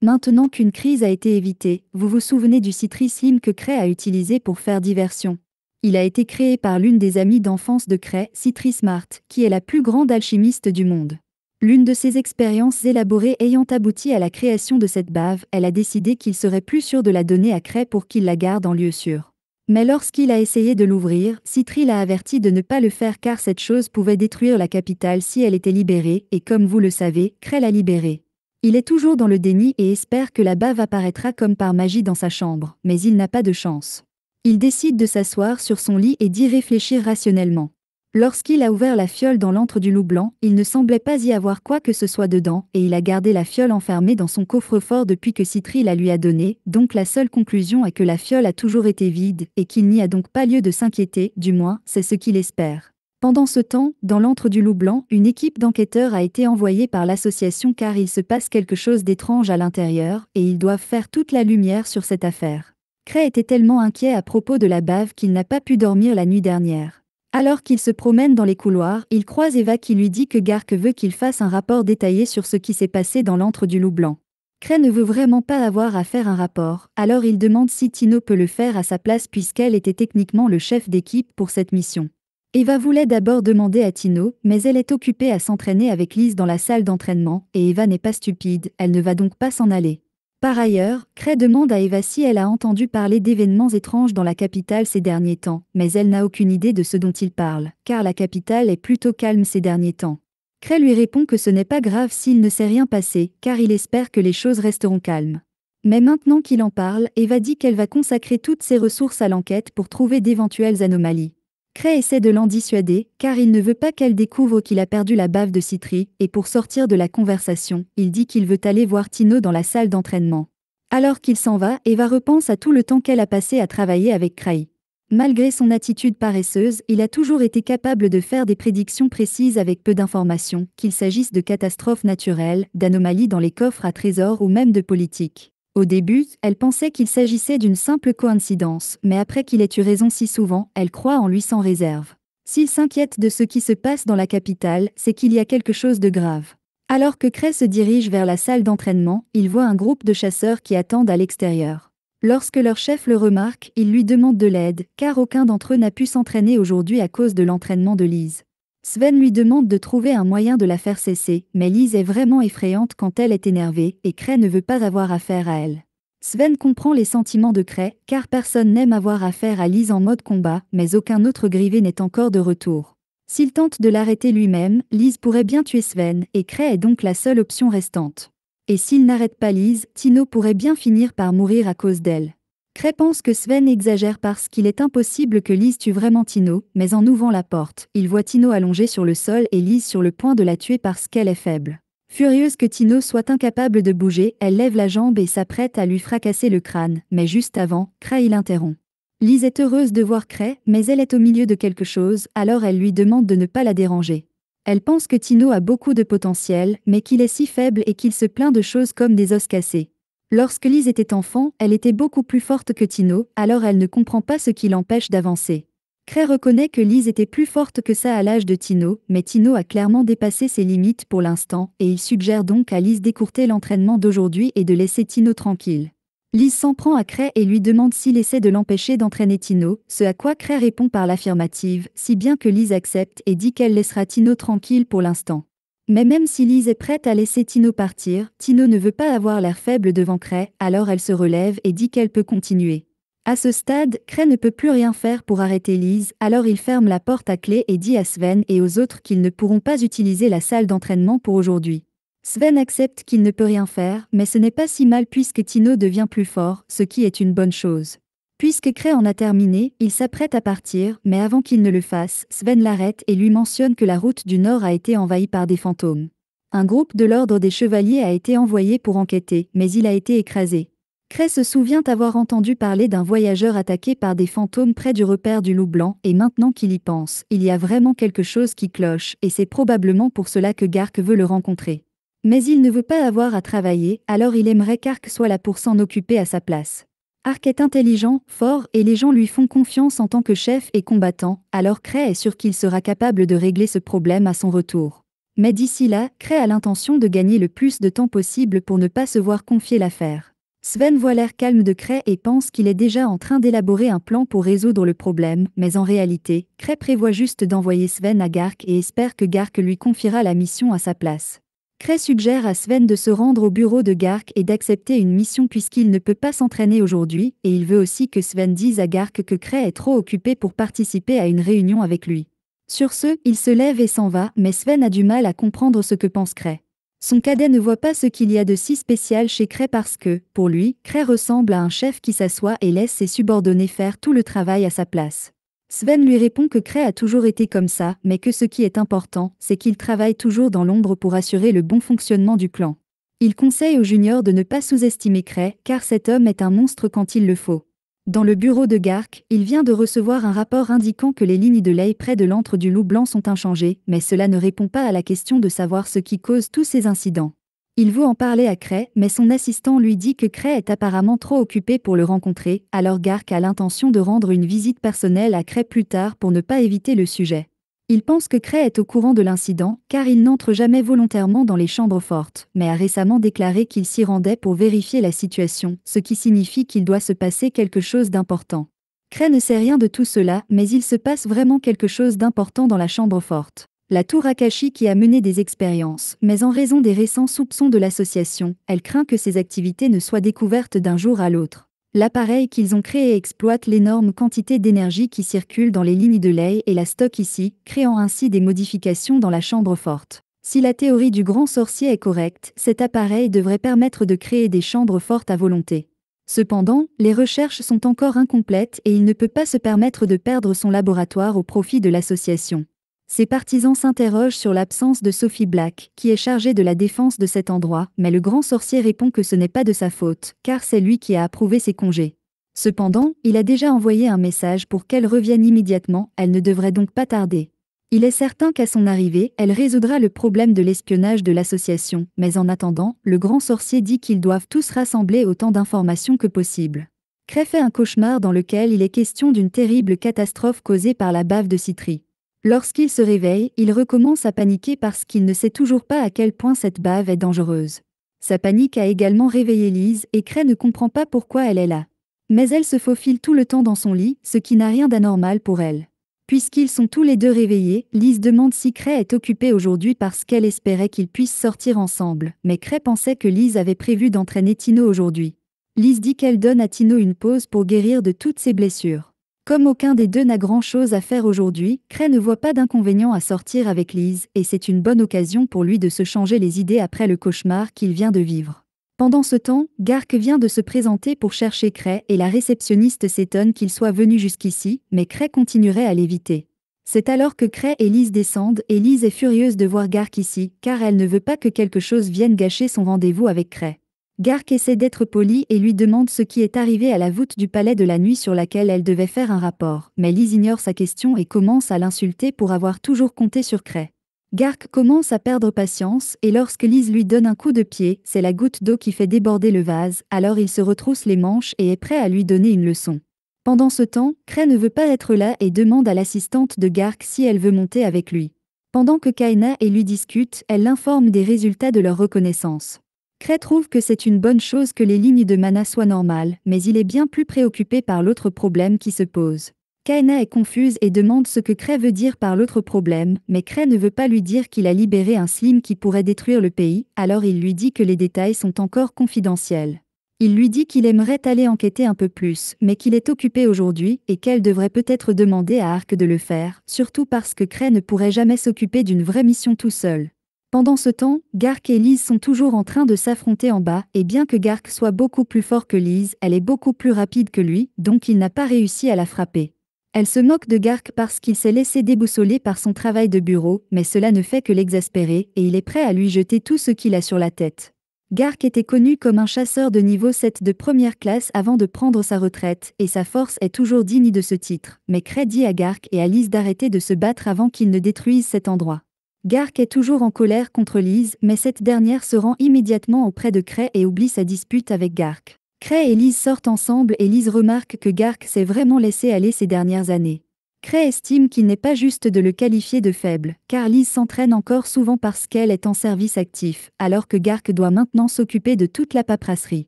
Maintenant qu'une crise a été évitée, vous vous souvenez du Citri Slim que Cray a utilisé pour faire diversion. Il a été créé par l'une des amies d'enfance de Cray, Citri Smart, qui est la plus grande alchimiste du monde. L'une de ses expériences élaborées ayant abouti à la création de cette bave, elle a décidé qu'il serait plus sûr de la donner à Cray pour qu'il la garde en lieu sûr. Mais lorsqu'il a essayé de l'ouvrir, Citri l'a averti de ne pas le faire car cette chose pouvait détruire la capitale si elle était libérée, et comme vous le savez, Cray l'a libérée. Il est toujours dans le déni et espère que la bave apparaîtra comme par magie dans sa chambre, mais il n'a pas de chance. Il décide de s'asseoir sur son lit et d'y réfléchir rationnellement. Lorsqu'il a ouvert la fiole dans l'antre du loup blanc, il ne semblait pas y avoir quoi que ce soit dedans, et il a gardé la fiole enfermée dans son coffre-fort depuis que Citri la lui a donnée, donc la seule conclusion est que la fiole a toujours été vide, et qu'il n'y a donc pas lieu de s'inquiéter, du moins, c'est ce qu'il espère. Pendant ce temps, dans l'antre du loup blanc, une équipe d'enquêteurs a été envoyée par l'association car il se passe quelque chose d'étrange à l'intérieur, et ils doivent faire toute la lumière sur cette affaire. Cray était tellement inquiet à propos de la bave qu'il n'a pas pu dormir la nuit dernière. Alors qu'il se promène dans les couloirs, il croise Eva qui lui dit que Gark veut qu'il fasse un rapport détaillé sur ce qui s'est passé dans l'antre du loup blanc. Cray ne veut vraiment pas avoir à faire un rapport, alors il demande si Tino peut le faire à sa place puisqu'elle était techniquement le chef d'équipe pour cette mission. Eva voulait d'abord demander à Tino, mais elle est occupée à s'entraîner avec Lise dans la salle d'entraînement, et Eva n'est pas stupide, elle ne va donc pas s'en aller. Par ailleurs, Cray demande à Eva si elle a entendu parler d'événements étranges dans la capitale ces derniers temps, mais elle n'a aucune idée de ce dont il parle, car la capitale est plutôt calme ces derniers temps. Cray lui répond que ce n'est pas grave s'il ne s'est rien passé, car il espère que les choses resteront calmes. Mais maintenant qu'il en parle, Eva dit qu'elle va consacrer toutes ses ressources à l'enquête pour trouver d'éventuelles anomalies. Cray essaie de l'en dissuader, car il ne veut pas qu'elle découvre qu'il a perdu la bave de Citri, et pour sortir de la conversation, il dit qu'il veut aller voir Tino dans la salle d'entraînement. Alors qu'il s'en va, Eva repense à tout le temps qu'elle a passé à travailler avec Cray. Malgré son attitude paresseuse, il a toujours été capable de faire des prédictions précises avec peu d'informations, qu'il s'agisse de catastrophes naturelles, d'anomalies dans les coffres à trésors ou même de politique. Au début, elle pensait qu'il s'agissait d'une simple coïncidence, mais après qu'il ait eu raison si souvent, elle croit en lui sans réserve. S'il s'inquiète de ce qui se passe dans la capitale, c'est qu'il y a quelque chose de grave. Alors que Cray se dirige vers la salle d'entraînement, il voit un groupe de chasseurs qui attendent à l'extérieur. Lorsque leur chef le remarque, il lui demande de l'aide, car aucun d'entre eux n'a pu s'entraîner aujourd'hui à cause de l'entraînement de Lise. Sven lui demande de trouver un moyen de la faire cesser, mais Lise est vraiment effrayante quand elle est énervée, et Cray ne veut pas avoir affaire à elle. Sven comprend les sentiments de Cray, car personne n'aime avoir affaire à Lise en mode combat, mais aucun autre grivé n'est encore de retour. S'il tente de l'arrêter lui-même, Lise pourrait bien tuer Sven, et Cray est donc la seule option restante. Et s'il n'arrête pas Lise, Tino pourrait bien finir par mourir à cause d'elle. Cray pense que Sven exagère parce qu'il est impossible que Lise tue vraiment Tino, mais en ouvrant la porte, il voit Tino allongé sur le sol et Lise sur le point de la tuer parce qu'elle est faible. Furieuse que Tino soit incapable de bouger, elle lève la jambe et s'apprête à lui fracasser le crâne, mais juste avant, Cray l'interrompt. Lise est heureuse de voir Cray, mais elle est au milieu de quelque chose, alors elle lui demande de ne pas la déranger. Elle pense que Tino a beaucoup de potentiel, mais qu'il est si faible et qu'il se plaint de choses comme des os cassés. Lorsque Lise était enfant, elle était beaucoup plus forte que Tino, alors elle ne comprend pas ce qui l'empêche d'avancer. Cray reconnaît que Lise était plus forte que ça à l'âge de Tino, mais Tino a clairement dépassé ses limites pour l'instant, et il suggère donc à Lise d'écourter l'entraînement d'aujourd'hui et de laisser Tino tranquille. Lise s'en prend à Cray et lui demande s'il essaie de l'empêcher d'entraîner Tino, ce à quoi Cray répond par l'affirmative, si bien que Lise accepte et dit qu'elle laissera Tino tranquille pour l'instant. Mais même si Lise est prête à laisser Tino partir, Tino ne veut pas avoir l'air faible devant Cray, alors elle se relève et dit qu'elle peut continuer. À ce stade, Cray ne peut plus rien faire pour arrêter Lise, alors il ferme la porte à clé et dit à Sven et aux autres qu'ils ne pourront pas utiliser la salle d'entraînement pour aujourd'hui. Sven accepte qu'il ne peut rien faire, mais ce n'est pas si mal puisque Tino devient plus fort, ce qui est une bonne chose. Puisque Cray en a terminé, il s'apprête à partir, mais avant qu'il ne le fasse, Sven l'arrête et lui mentionne que la route du Nord a été envahie par des fantômes. Un groupe de l'Ordre des Chevaliers a été envoyé pour enquêter, mais il a été écrasé. Cray se souvient avoir entendu parler d'un voyageur attaqué par des fantômes près du repère du loup blanc, et maintenant qu'il y pense, il y a vraiment quelque chose qui cloche, et c'est probablement pour cela que Gark veut le rencontrer. Mais il ne veut pas avoir à travailler, alors il aimerait qu'Ark soit là pour s'en occuper à sa place. Ark est intelligent, fort, et les gens lui font confiance en tant que chef et combattant, alors Cray est sûr qu'il sera capable de régler ce problème à son retour. Mais d'ici là, Cray a l'intention de gagner le plus de temps possible pour ne pas se voir confier l'affaire. Sven voit l'air calme de Cray et pense qu'il est déjà en train d'élaborer un plan pour résoudre le problème, mais en réalité, Cray prévoit juste d'envoyer Sven à Gark et espère que Gark lui confiera la mission à sa place. Cray suggère à Sven de se rendre au bureau de Gark et d'accepter une mission puisqu'il ne peut pas s'entraîner aujourd'hui, et il veut aussi que Sven dise à Gark que Cray est trop occupé pour participer à une réunion avec lui. Sur ce, il se lève et s'en va, mais Sven a du mal à comprendre ce que pense Cray. Son cadet ne voit pas ce qu'il y a de si spécial chez Cray parce que, pour lui, Cray ressemble à un chef qui s'assoit et laisse ses subordonnés faire tout le travail à sa place. Sven lui répond que Cray a toujours été comme ça, mais que ce qui est important, c'est qu'il travaille toujours dans l'ombre pour assurer le bon fonctionnement du clan. Il conseille aux juniors de ne pas sous-estimer Cray, car cet homme est un monstre quand il le faut. Dans le bureau de Gark, il vient de recevoir un rapport indiquant que les lignes de lait près de l'antre du loup blanc sont inchangées, mais cela ne répond pas à la question de savoir ce qui cause tous ces incidents. Il veut en parler à Cray, mais son assistant lui dit que Cray est apparemment trop occupé pour le rencontrer, alors Gark a l'intention de rendre une visite personnelle à Cray plus tard pour ne pas éviter le sujet. Il pense que Cray est au courant de l'incident, car il n'entre jamais volontairement dans les chambres fortes, mais a récemment déclaré qu'il s'y rendait pour vérifier la situation, ce qui signifie qu'il doit se passer quelque chose d'important. Cray ne sait rien de tout cela, mais il se passe vraiment quelque chose d'important dans la chambre forte. La tour Akashi qui a mené des expériences, mais en raison des récents soupçons de l'association, elle craint que ses activités ne soient découvertes d'un jour à l'autre. L'appareil qu'ils ont créé exploite l'énorme quantité d'énergie qui circule dans les lignes de lait et la stocke ici, créant ainsi des modifications dans la chambre forte. Si la théorie du grand sorcier est correcte, cet appareil devrait permettre de créer des chambres fortes à volonté. Cependant, les recherches sont encore incomplètes et il ne peut pas se permettre de perdre son laboratoire au profit de l'association. Ses partisans s'interrogent sur l'absence de Sophie Black, qui est chargée de la défense de cet endroit, mais le grand sorcier répond que ce n'est pas de sa faute, car c'est lui qui a approuvé ses congés. Cependant, il a déjà envoyé un message pour qu'elle revienne immédiatement, elle ne devrait donc pas tarder. Il est certain qu'à son arrivée, elle résoudra le problème de l'espionnage de l'association, mais en attendant, le grand sorcier dit qu'ils doivent tous rassembler autant d'informations que possible. Cray fait un cauchemar dans lequel il est question d'une terrible catastrophe causée par la bave de Citri. Lorsqu'il se réveille, il recommence à paniquer parce qu'il ne sait toujours pas à quel point cette bave est dangereuse. Sa panique a également réveillé Lise et Cray ne comprend pas pourquoi elle est là. Mais elle se faufile tout le temps dans son lit, ce qui n'a rien d'anormal pour elle. Puisqu'ils sont tous les deux réveillés, Lise demande si Cray est occupé aujourd'hui parce qu'elle espérait qu'ils puissent sortir ensemble, mais Cray pensait que Lise avait prévu d'entraîner Tino aujourd'hui. Lise dit qu'elle donne à Tino une pause pour guérir de toutes ses blessures. Comme aucun des deux n'a grand-chose à faire aujourd'hui, Cray ne voit pas d'inconvénient à sortir avec Lise, et c'est une bonne occasion pour lui de se changer les idées après le cauchemar qu'il vient de vivre. Pendant ce temps, Gark vient de se présenter pour chercher Cray et la réceptionniste s'étonne qu'il soit venu jusqu'ici, mais Cray continuerait à l'éviter. C'est alors que Cray et Lise descendent et Lise est furieuse de voir Gark ici, car elle ne veut pas que quelque chose vienne gâcher son rendez-vous avec Cray. Gark essaie d'être poli et lui demande ce qui est arrivé à la voûte du palais de la nuit sur laquelle elle devait faire un rapport, mais Lise ignore sa question et commence à l'insulter pour avoir toujours compté sur Cray. Gark commence à perdre patience et lorsque Lise lui donne un coup de pied, c'est la goutte d'eau qui fait déborder le vase, alors il se retrousse les manches et est prêt à lui donner une leçon. Pendant ce temps, Cray ne veut pas être là et demande à l'assistante de Gark si elle veut monter avec lui. Pendant que Kaina et lui discutent, elle l'informe des résultats de leur reconnaissance. Cray trouve que c'est une bonne chose que les lignes de mana soient normales, mais il est bien plus préoccupé par l'autre problème qui se pose. Kaina est confuse et demande ce que Cray veut dire par l'autre problème, mais Cray ne veut pas lui dire qu'il a libéré un Slim qui pourrait détruire le pays, alors il lui dit que les détails sont encore confidentiels. Il lui dit qu'il aimerait aller enquêter un peu plus, mais qu'il est occupé aujourd'hui et qu'elle devrait peut-être demander à Ark de le faire, surtout parce que Cray ne pourrait jamais s'occuper d'une vraie mission tout seul. Pendant ce temps, Gark et Lise sont toujours en train de s'affronter en bas, et bien que Gark soit beaucoup plus fort que Lise, elle est beaucoup plus rapide que lui, donc il n'a pas réussi à la frapper. Elle se moque de Gark parce qu'il s'est laissé déboussoler par son travail de bureau, mais cela ne fait que l'exaspérer, et il est prêt à lui jeter tout ce qu'il a sur la tête. Gark était connu comme un chasseur de niveau 7 de première classe avant de prendre sa retraite, et sa force est toujours digne de ce titre, mais Cray dit à Gark et à Lise d'arrêter de se battre avant qu'ils ne détruisent cet endroit. Gark est toujours en colère contre Lise, mais cette dernière se rend immédiatement auprès de Cray et oublie sa dispute avec Gark. Cray et Lise sortent ensemble et Lise remarque que Gark s'est vraiment laissé aller ces dernières années. Cray estime qu'il n'est pas juste de le qualifier de faible, car Lise s'entraîne encore souvent parce qu'elle est en service actif, alors que Gark doit maintenant s'occuper de toute la paperasserie.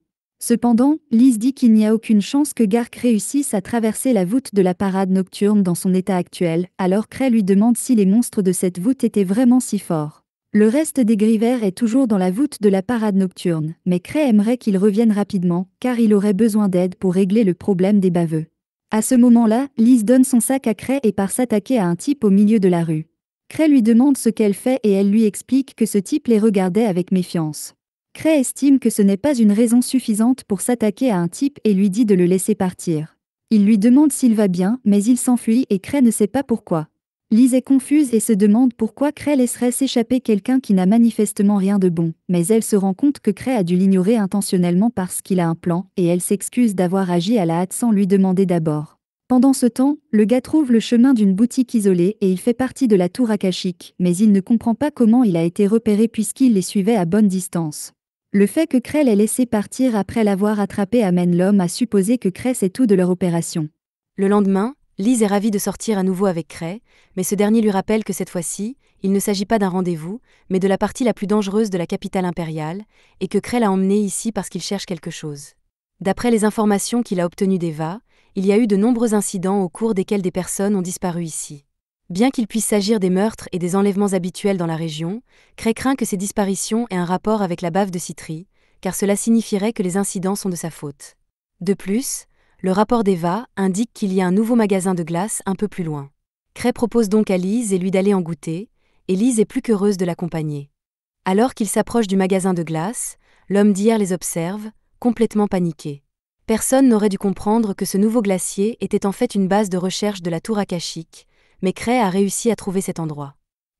Cependant, Lise dit qu'il n'y a aucune chance que Gark réussisse à traverser la voûte de la parade nocturne dans son état actuel, alors Cray lui demande si les monstres de cette voûte étaient vraiment si forts. Le reste des Gryvers est toujours dans la voûte de la parade nocturne, mais Cray aimerait qu'il revienne rapidement, car il aurait besoin d'aide pour régler le problème des baveux. À ce moment-là, Lise donne son sac à Cray et part s'attaquer à un type au milieu de la rue. Cray lui demande ce qu'elle fait et elle lui explique que ce type les regardait avec méfiance. Cray estime que ce n'est pas une raison suffisante pour s'attaquer à un type et lui dit de le laisser partir. Il lui demande s'il va bien, mais il s'enfuit et Cray ne sait pas pourquoi. Lise est confuse et se demande pourquoi Cray laisserait s'échapper quelqu'un qui n'a manifestement rien de bon, mais elle se rend compte que Cray a dû l'ignorer intentionnellement parce qu'il a un plan, et elle s'excuse d'avoir agi à la hâte sans lui demander d'abord. Pendant ce temps, le gars trouve le chemin d'une boutique isolée et il fait partie de la tour akashique, mais il ne comprend pas comment il a été repéré puisqu'il les suivait à bonne distance. Le fait que Cray l'ait laissé partir après l'avoir attrapé amène l'homme à supposer que Cray sait tout de leur opération. Le lendemain, Lise est ravie de sortir à nouveau avec Cray, mais ce dernier lui rappelle que cette fois-ci, il ne s'agit pas d'un rendez-vous, mais de la partie la plus dangereuse de la capitale impériale, et que Cray l'a emmené ici parce qu'il cherche quelque chose. D'après les informations qu'il a obtenues d'Eva, il y a eu de nombreux incidents au cours desquels des personnes ont disparu ici. Bien qu'il puisse s'agir des meurtres et des enlèvements habituels dans la région, Cray craint que ces disparitions aient un rapport avec la bave de Citri, car cela signifierait que les incidents sont de sa faute. De plus, le rapport d'Eva indique qu'il y a un nouveau magasin de glace un peu plus loin. Cray propose donc à Lise et lui d'aller en goûter, et Lise est plus qu'heureuse de l'accompagner. Alors qu'il s'approche du magasin de glace, l'homme d'hier les observe, complètement paniqué. Personne n'aurait dû comprendre que ce nouveau glacier était en fait une base de recherche de la tour akashique, mais Cray a réussi à trouver cet endroit.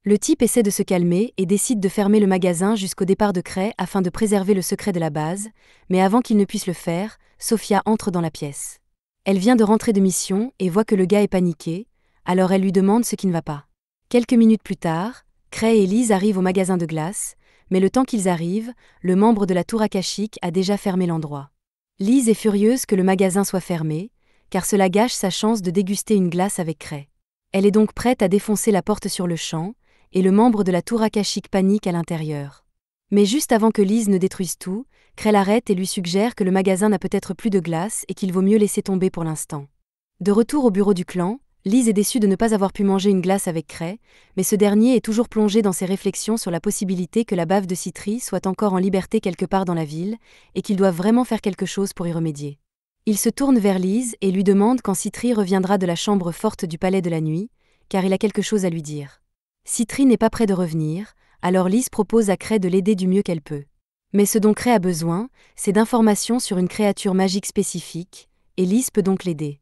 Le type essaie de se calmer et décide de fermer le magasin jusqu'au départ de Cray afin de préserver le secret de la base, mais avant qu'il ne puisse le faire, Sophia entre dans la pièce. Elle vient de rentrer de mission et voit que le gars est paniqué, alors elle lui demande ce qui ne va pas. Quelques minutes plus tard, Cray et Lise arrivent au magasin de glace, mais le temps qu'ils arrivent, le membre de la tour akashique a déjà fermé l'endroit. Lise est furieuse que le magasin soit fermé, car cela gâche sa chance de déguster une glace avec Cray. Elle est donc prête à défoncer la porte sur le champ, et le membre de la tour akashique panique à l'intérieur. Mais juste avant que Lise ne détruise tout, Cray l'arrête et lui suggère que le magasin n'a peut-être plus de glace et qu'il vaut mieux laisser tomber pour l'instant. De retour au bureau du clan, Lise est déçue de ne pas avoir pu manger une glace avec Cray, mais ce dernier est toujours plongé dans ses réflexions sur la possibilité que la bave de Citri soit encore en liberté quelque part dans la ville, et qu'il doit vraiment faire quelque chose pour y remédier. Il se tourne vers Lise et lui demande quand Citri reviendra de la chambre forte du palais de la nuit, car il a quelque chose à lui dire. Citri n'est pas près de revenir, alors Lise propose à Cray de l'aider du mieux qu'elle peut. Mais ce dont Cray a besoin, c'est d'informations sur une créature magique spécifique, et Lise peut donc l'aider.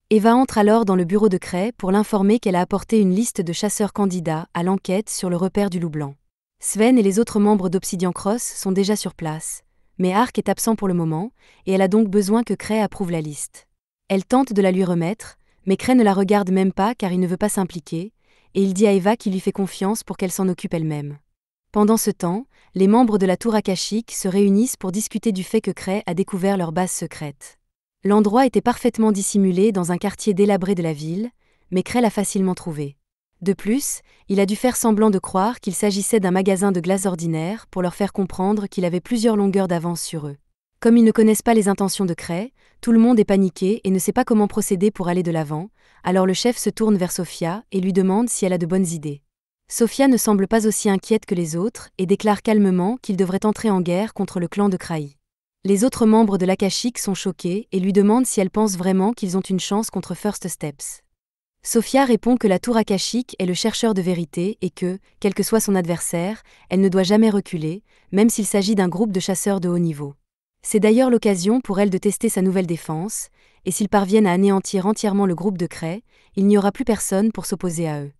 Eva entre alors dans le bureau de Cray pour l'informer qu'elle a apporté une liste de chasseurs candidats à l'enquête sur le repère du loup blanc. Sven et les autres membres d'Obsidian Cross sont déjà sur place, mais Ark est absent pour le moment, et elle a donc besoin que Cray approuve la liste. Elle tente de la lui remettre, mais Cray ne la regarde même pas car il ne veut pas s'impliquer, et il dit à Eva qu'il lui fait confiance pour qu'elle s'en occupe elle-même. Pendant ce temps, les membres de la tour akashique se réunissent pour discuter du fait que Cray a découvert leur base secrète. L'endroit était parfaitement dissimulé dans un quartier délabré de la ville, mais Cray l'a facilement trouvé. De plus, il a dû faire semblant de croire qu'il s'agissait d'un magasin de glace ordinaire pour leur faire comprendre qu'il avait plusieurs longueurs d'avance sur eux. Comme ils ne connaissent pas les intentions de Cray, tout le monde est paniqué et ne sait pas comment procéder pour aller de l'avant, alors le chef se tourne vers Sophia et lui demande si elle a de bonnes idées. Sophia ne semble pas aussi inquiète que les autres et déclare calmement qu'ils devraient entrer en guerre contre le clan de Kraï. Les autres membres de l'Akashique sont choqués et lui demandent si elle pense vraiment qu'ils ont une chance contre First Steps. Sophia répond que la tour akashique est le chercheur de vérité et que, quel que soit son adversaire, elle ne doit jamais reculer, même s'il s'agit d'un groupe de chasseurs de haut niveau. C'est d'ailleurs l'occasion pour elle de tester sa nouvelle défense, et s'ils parviennent à anéantir entièrement le groupe de Cray, il n'y aura plus personne pour s'opposer à eux.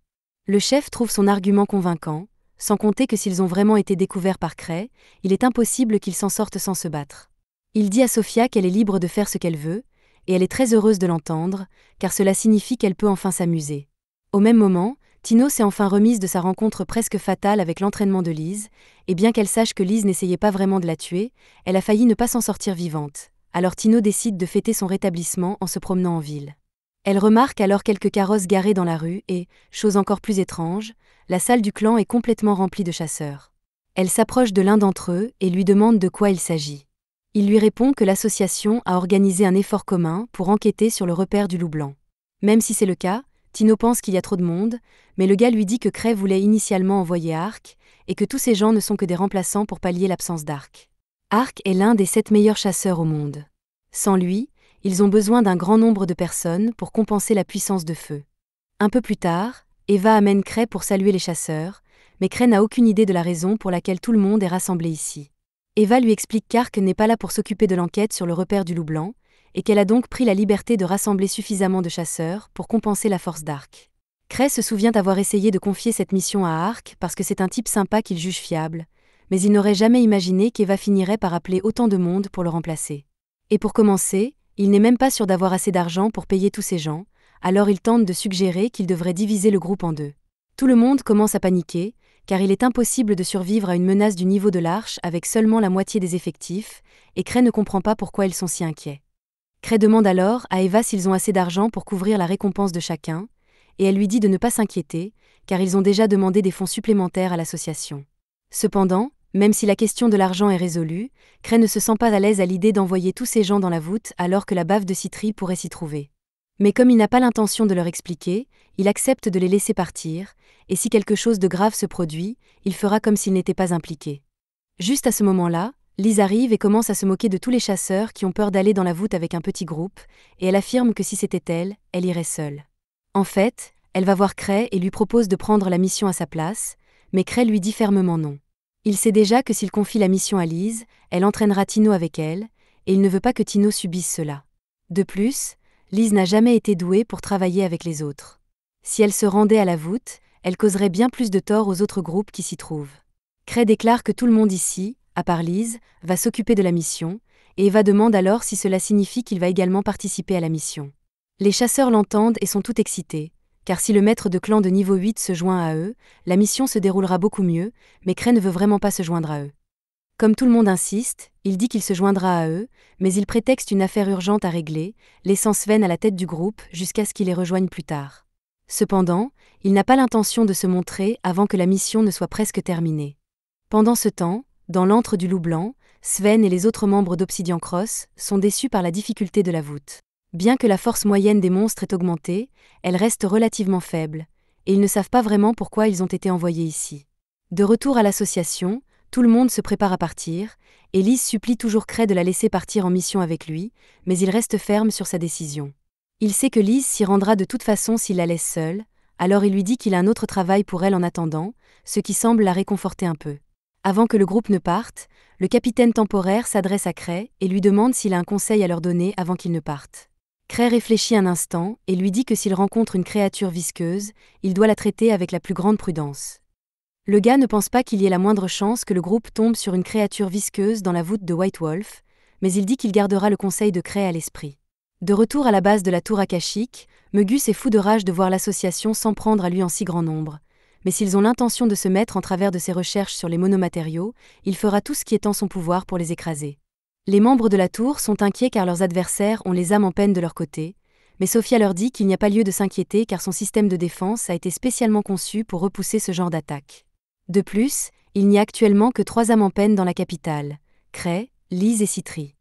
Le chef trouve son argument convaincant, sans compter que s'ils ont vraiment été découverts par Cray, il est impossible qu'ils s'en sortent sans se battre. Il dit à Sophia qu'elle est libre de faire ce qu'elle veut, et elle est très heureuse de l'entendre, car cela signifie qu'elle peut enfin s'amuser. Au même moment, Tino s'est enfin remise de sa rencontre presque fatale avec l'entraînement de Lise, et bien qu'elle sache que Lise n'essayait pas vraiment de la tuer, elle a failli ne pas s'en sortir vivante. Alors Tino décide de fêter son rétablissement en se promenant en ville. Elle remarque alors quelques carrosses garés dans la rue et, chose encore plus étrange, la salle du clan est complètement remplie de chasseurs. Elle s'approche de l'un d'entre eux et lui demande de quoi il s'agit. Il lui répond que l'association a organisé un effort commun pour enquêter sur le repère du loup blanc. Même si c'est le cas, Tino pense qu'il y a trop de monde, mais le gars lui dit que Cray voulait initialement envoyer Ark, et que tous ces gens ne sont que des remplaçants pour pallier l'absence d'Ark. Ark est l'un des 7 meilleurs chasseurs au monde. Sans lui, ils ont besoin d'un grand nombre de personnes pour compenser la puissance de feu. Un peu plus tard, Eva amène Cray pour saluer les chasseurs, mais Cray n'a aucune idée de la raison pour laquelle tout le monde est rassemblé ici. Eva lui explique qu'Ark n'est pas là pour s'occuper de l'enquête sur le repère du loup blanc, et qu'elle a donc pris la liberté de rassembler suffisamment de chasseurs pour compenser la force d'Ark. Cray se souvient avoir essayé de confier cette mission à Ark parce que c'est un type sympa qu'il juge fiable, mais il n'aurait jamais imaginé qu'Eva finirait par appeler autant de monde pour le remplacer. Et pour commencer, il n'est même pas sûr d'avoir assez d'argent pour payer tous ces gens, alors il tente de suggérer qu'il devrait diviser le groupe en deux. Tout le monde commence à paniquer, car il est impossible de survivre à une menace du niveau de l'Arche avec seulement la moitié des effectifs, et Cray ne comprend pas pourquoi ils sont si inquiets. Cray demande alors à Eva s'ils ont assez d'argent pour couvrir la récompense de chacun, et elle lui dit de ne pas s'inquiéter, car ils ont déjà demandé des fonds supplémentaires à l'association. Cependant, même si la question de l'argent est résolue, Cray ne se sent pas à l'aise à l'idée d'envoyer tous ces gens dans la voûte alors que la bave de Citri pourrait s'y trouver. Mais comme il n'a pas l'intention de leur expliquer, il accepte de les laisser partir, et si quelque chose de grave se produit, il fera comme s'il n'était pas impliqué. Juste à ce moment-là, Lise arrive et commence à se moquer de tous les chasseurs qui ont peur d'aller dans la voûte avec un petit groupe, et elle affirme que si c'était elle, elle irait seule. En fait, elle va voir Cray et lui propose de prendre la mission à sa place, mais Cray lui dit fermement non. Il sait déjà que s'il confie la mission à Lise, elle entraînera Tino avec elle, et il ne veut pas que Tino subisse cela. De plus, Lise n'a jamais été douée pour travailler avec les autres. Si elle se rendait à la voûte, elle causerait bien plus de tort aux autres groupes qui s'y trouvent. Cray déclare que tout le monde ici, à part Lise, va s'occuper de la mission, et Eva demande alors si cela signifie qu'il va également participer à la mission. Les chasseurs l'entendent et sont tout excités, car si le maître de clan de niveau 8 se joint à eux, la mission se déroulera beaucoup mieux, mais Cray ne veut vraiment pas se joindre à eux. Comme tout le monde insiste, il dit qu'il se joindra à eux, mais il prétexte une affaire urgente à régler, laissant Sven à la tête du groupe jusqu'à ce qu'il les rejoigne plus tard. Cependant, il n'a pas l'intention de se montrer avant que la mission ne soit presque terminée. Pendant ce temps, dans l'antre du loup blanc, Sven et les autres membres d'Obsidian Cross sont déçus par la difficulté de la voûte. Bien que la force moyenne des monstres ait augmenté, elle reste relativement faible, et ils ne savent pas vraiment pourquoi ils ont été envoyés ici. De retour à l'association, tout le monde se prépare à partir, et Lise supplie toujours Cray de la laisser partir en mission avec lui, mais il reste ferme sur sa décision. Il sait que Lise s'y rendra de toute façon s'il la laisse seule, alors il lui dit qu'il a un autre travail pour elle en attendant, ce qui semble la réconforter un peu. Avant que le groupe ne parte, le capitaine temporaire s'adresse à Cray et lui demande s'il a un conseil à leur donner avant qu'ils ne partent. Cray réfléchit un instant et lui dit que s'il rencontre une créature visqueuse, il doit la traiter avec la plus grande prudence. Le gars ne pense pas qu'il y ait la moindre chance que le groupe tombe sur une créature visqueuse dans la voûte de White Wolf, mais il dit qu'il gardera le conseil de Cray à l'esprit. De retour à la base de la tour akashique, Megus est fou de rage de voir l'association s'en prendre à lui en si grand nombre. Mais s'ils ont l'intention de se mettre en travers de ses recherches sur les monomatériaux, il fera tout ce qui est en son pouvoir pour les écraser. Les membres de la tour sont inquiets car leurs adversaires ont les âmes en peine de leur côté, mais Sophia leur dit qu'il n'y a pas lieu de s'inquiéter car son système de défense a été spécialement conçu pour repousser ce genre d'attaque. De plus, il n'y a actuellement que 3 âmes en peine dans la capitale, Cray, Lise et Citri.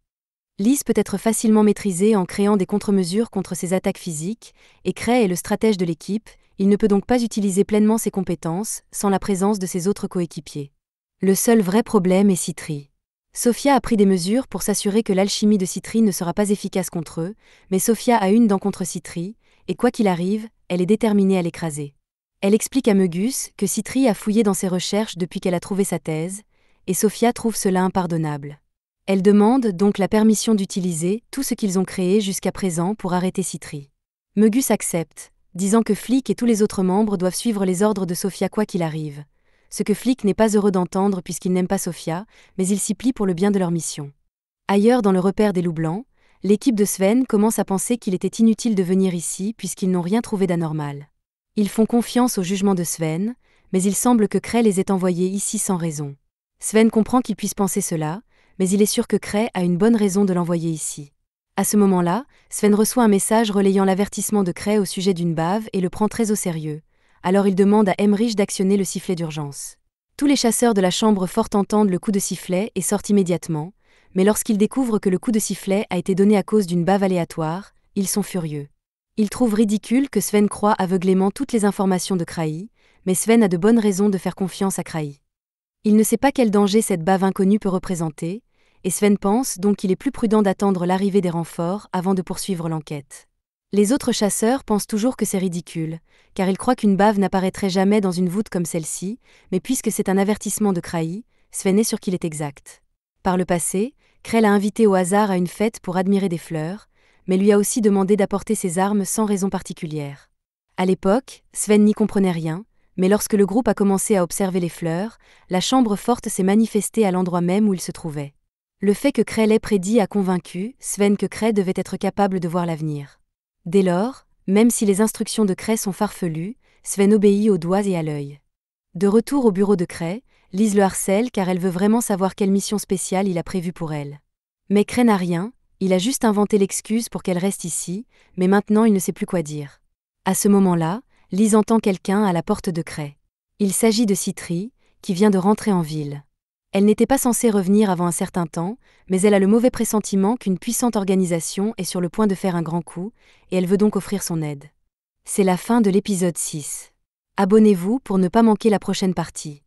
Lise peut être facilement maîtrisée en créant des contre-mesures contre ses attaques physiques, et Cray est le stratège de l'équipe, il ne peut donc pas utiliser pleinement ses compétences sans la présence de ses autres coéquipiers. Le seul vrai problème est Citri. Sophia a pris des mesures pour s'assurer que l'alchimie de Citri ne sera pas efficace contre eux, mais Sophia a une dent contre Citri, et quoi qu'il arrive, elle est déterminée à l'écraser. Elle explique à Mögus que Citri a fouillé dans ses recherches depuis qu'elle a trouvé sa thèse, et Sophia trouve cela impardonnable. Elle demande donc la permission d'utiliser tout ce qu'ils ont créé jusqu'à présent pour arrêter Citri. Mögus accepte, disant que Flick et tous les autres membres doivent suivre les ordres de Sophia quoi qu'il arrive. Ce que Flick n'est pas heureux d'entendre puisqu'il n'aime pas Sophia, mais il s'y plie pour le bien de leur mission. Ailleurs dans le repère des loups blancs, l'équipe de Sven commence à penser qu'il était inutile de venir ici puisqu'ils n'ont rien trouvé d'anormal. Ils font confiance au jugement de Sven, mais il semble que Cray les ait envoyés ici sans raison. Sven comprend qu'il puisse penser cela, mais il est sûr que Cray a une bonne raison de l'envoyer ici. À ce moment-là, Sven reçoit un message relayant l'avertissement de Cray au sujet d'une bave et le prend très au sérieux. Alors il demande à Emmerich d'actionner le sifflet d'urgence. Tous les chasseurs de la chambre forte entendent le coup de sifflet et sortent immédiatement, mais lorsqu'ils découvrent que le coup de sifflet a été donné à cause d'une bave aléatoire, ils sont furieux. Ils trouvent ridicule que Sven croie aveuglément toutes les informations de Cray, mais Sven a de bonnes raisons de faire confiance à Cray. Il ne sait pas quel danger cette bave inconnue peut représenter, et Sven pense donc qu'il est plus prudent d'attendre l'arrivée des renforts avant de poursuivre l'enquête. Les autres chasseurs pensent toujours que c'est ridicule, car ils croient qu'une bave n'apparaîtrait jamais dans une voûte comme celle-ci, mais puisque c'est un avertissement de Cray, Sven est sûr qu'il est exact. Par le passé, Cray l'a invité au hasard à une fête pour admirer des fleurs, mais lui a aussi demandé d'apporter ses armes sans raison particulière. À l'époque, Sven n'y comprenait rien, mais lorsque le groupe a commencé à observer les fleurs, la chambre forte s'est manifestée à l'endroit même où il se trouvait. Le fait que Cray l'ait prédit a convaincu Sven que Cray devait être capable de voir l'avenir. Dès lors, même si les instructions de Cray sont farfelues, Sven obéit au doigt et à l'œil. De retour au bureau de Cray, Lise le harcèle car elle veut vraiment savoir quelle mission spéciale il a prévue pour elle. Mais Cray n'a rien, il a juste inventé l'excuse pour qu'elle reste ici, mais maintenant il ne sait plus quoi dire. À ce moment-là, Lise entend quelqu'un à la porte de Cray. Il s'agit de Citri, qui vient de rentrer en ville. Elle n'était pas censée revenir avant un certain temps, mais elle a le mauvais pressentiment qu'une puissante organisation est sur le point de faire un grand coup, et elle veut donc offrir son aide. C'est la fin de l'épisode 6. Abonnez-vous pour ne pas manquer la prochaine partie.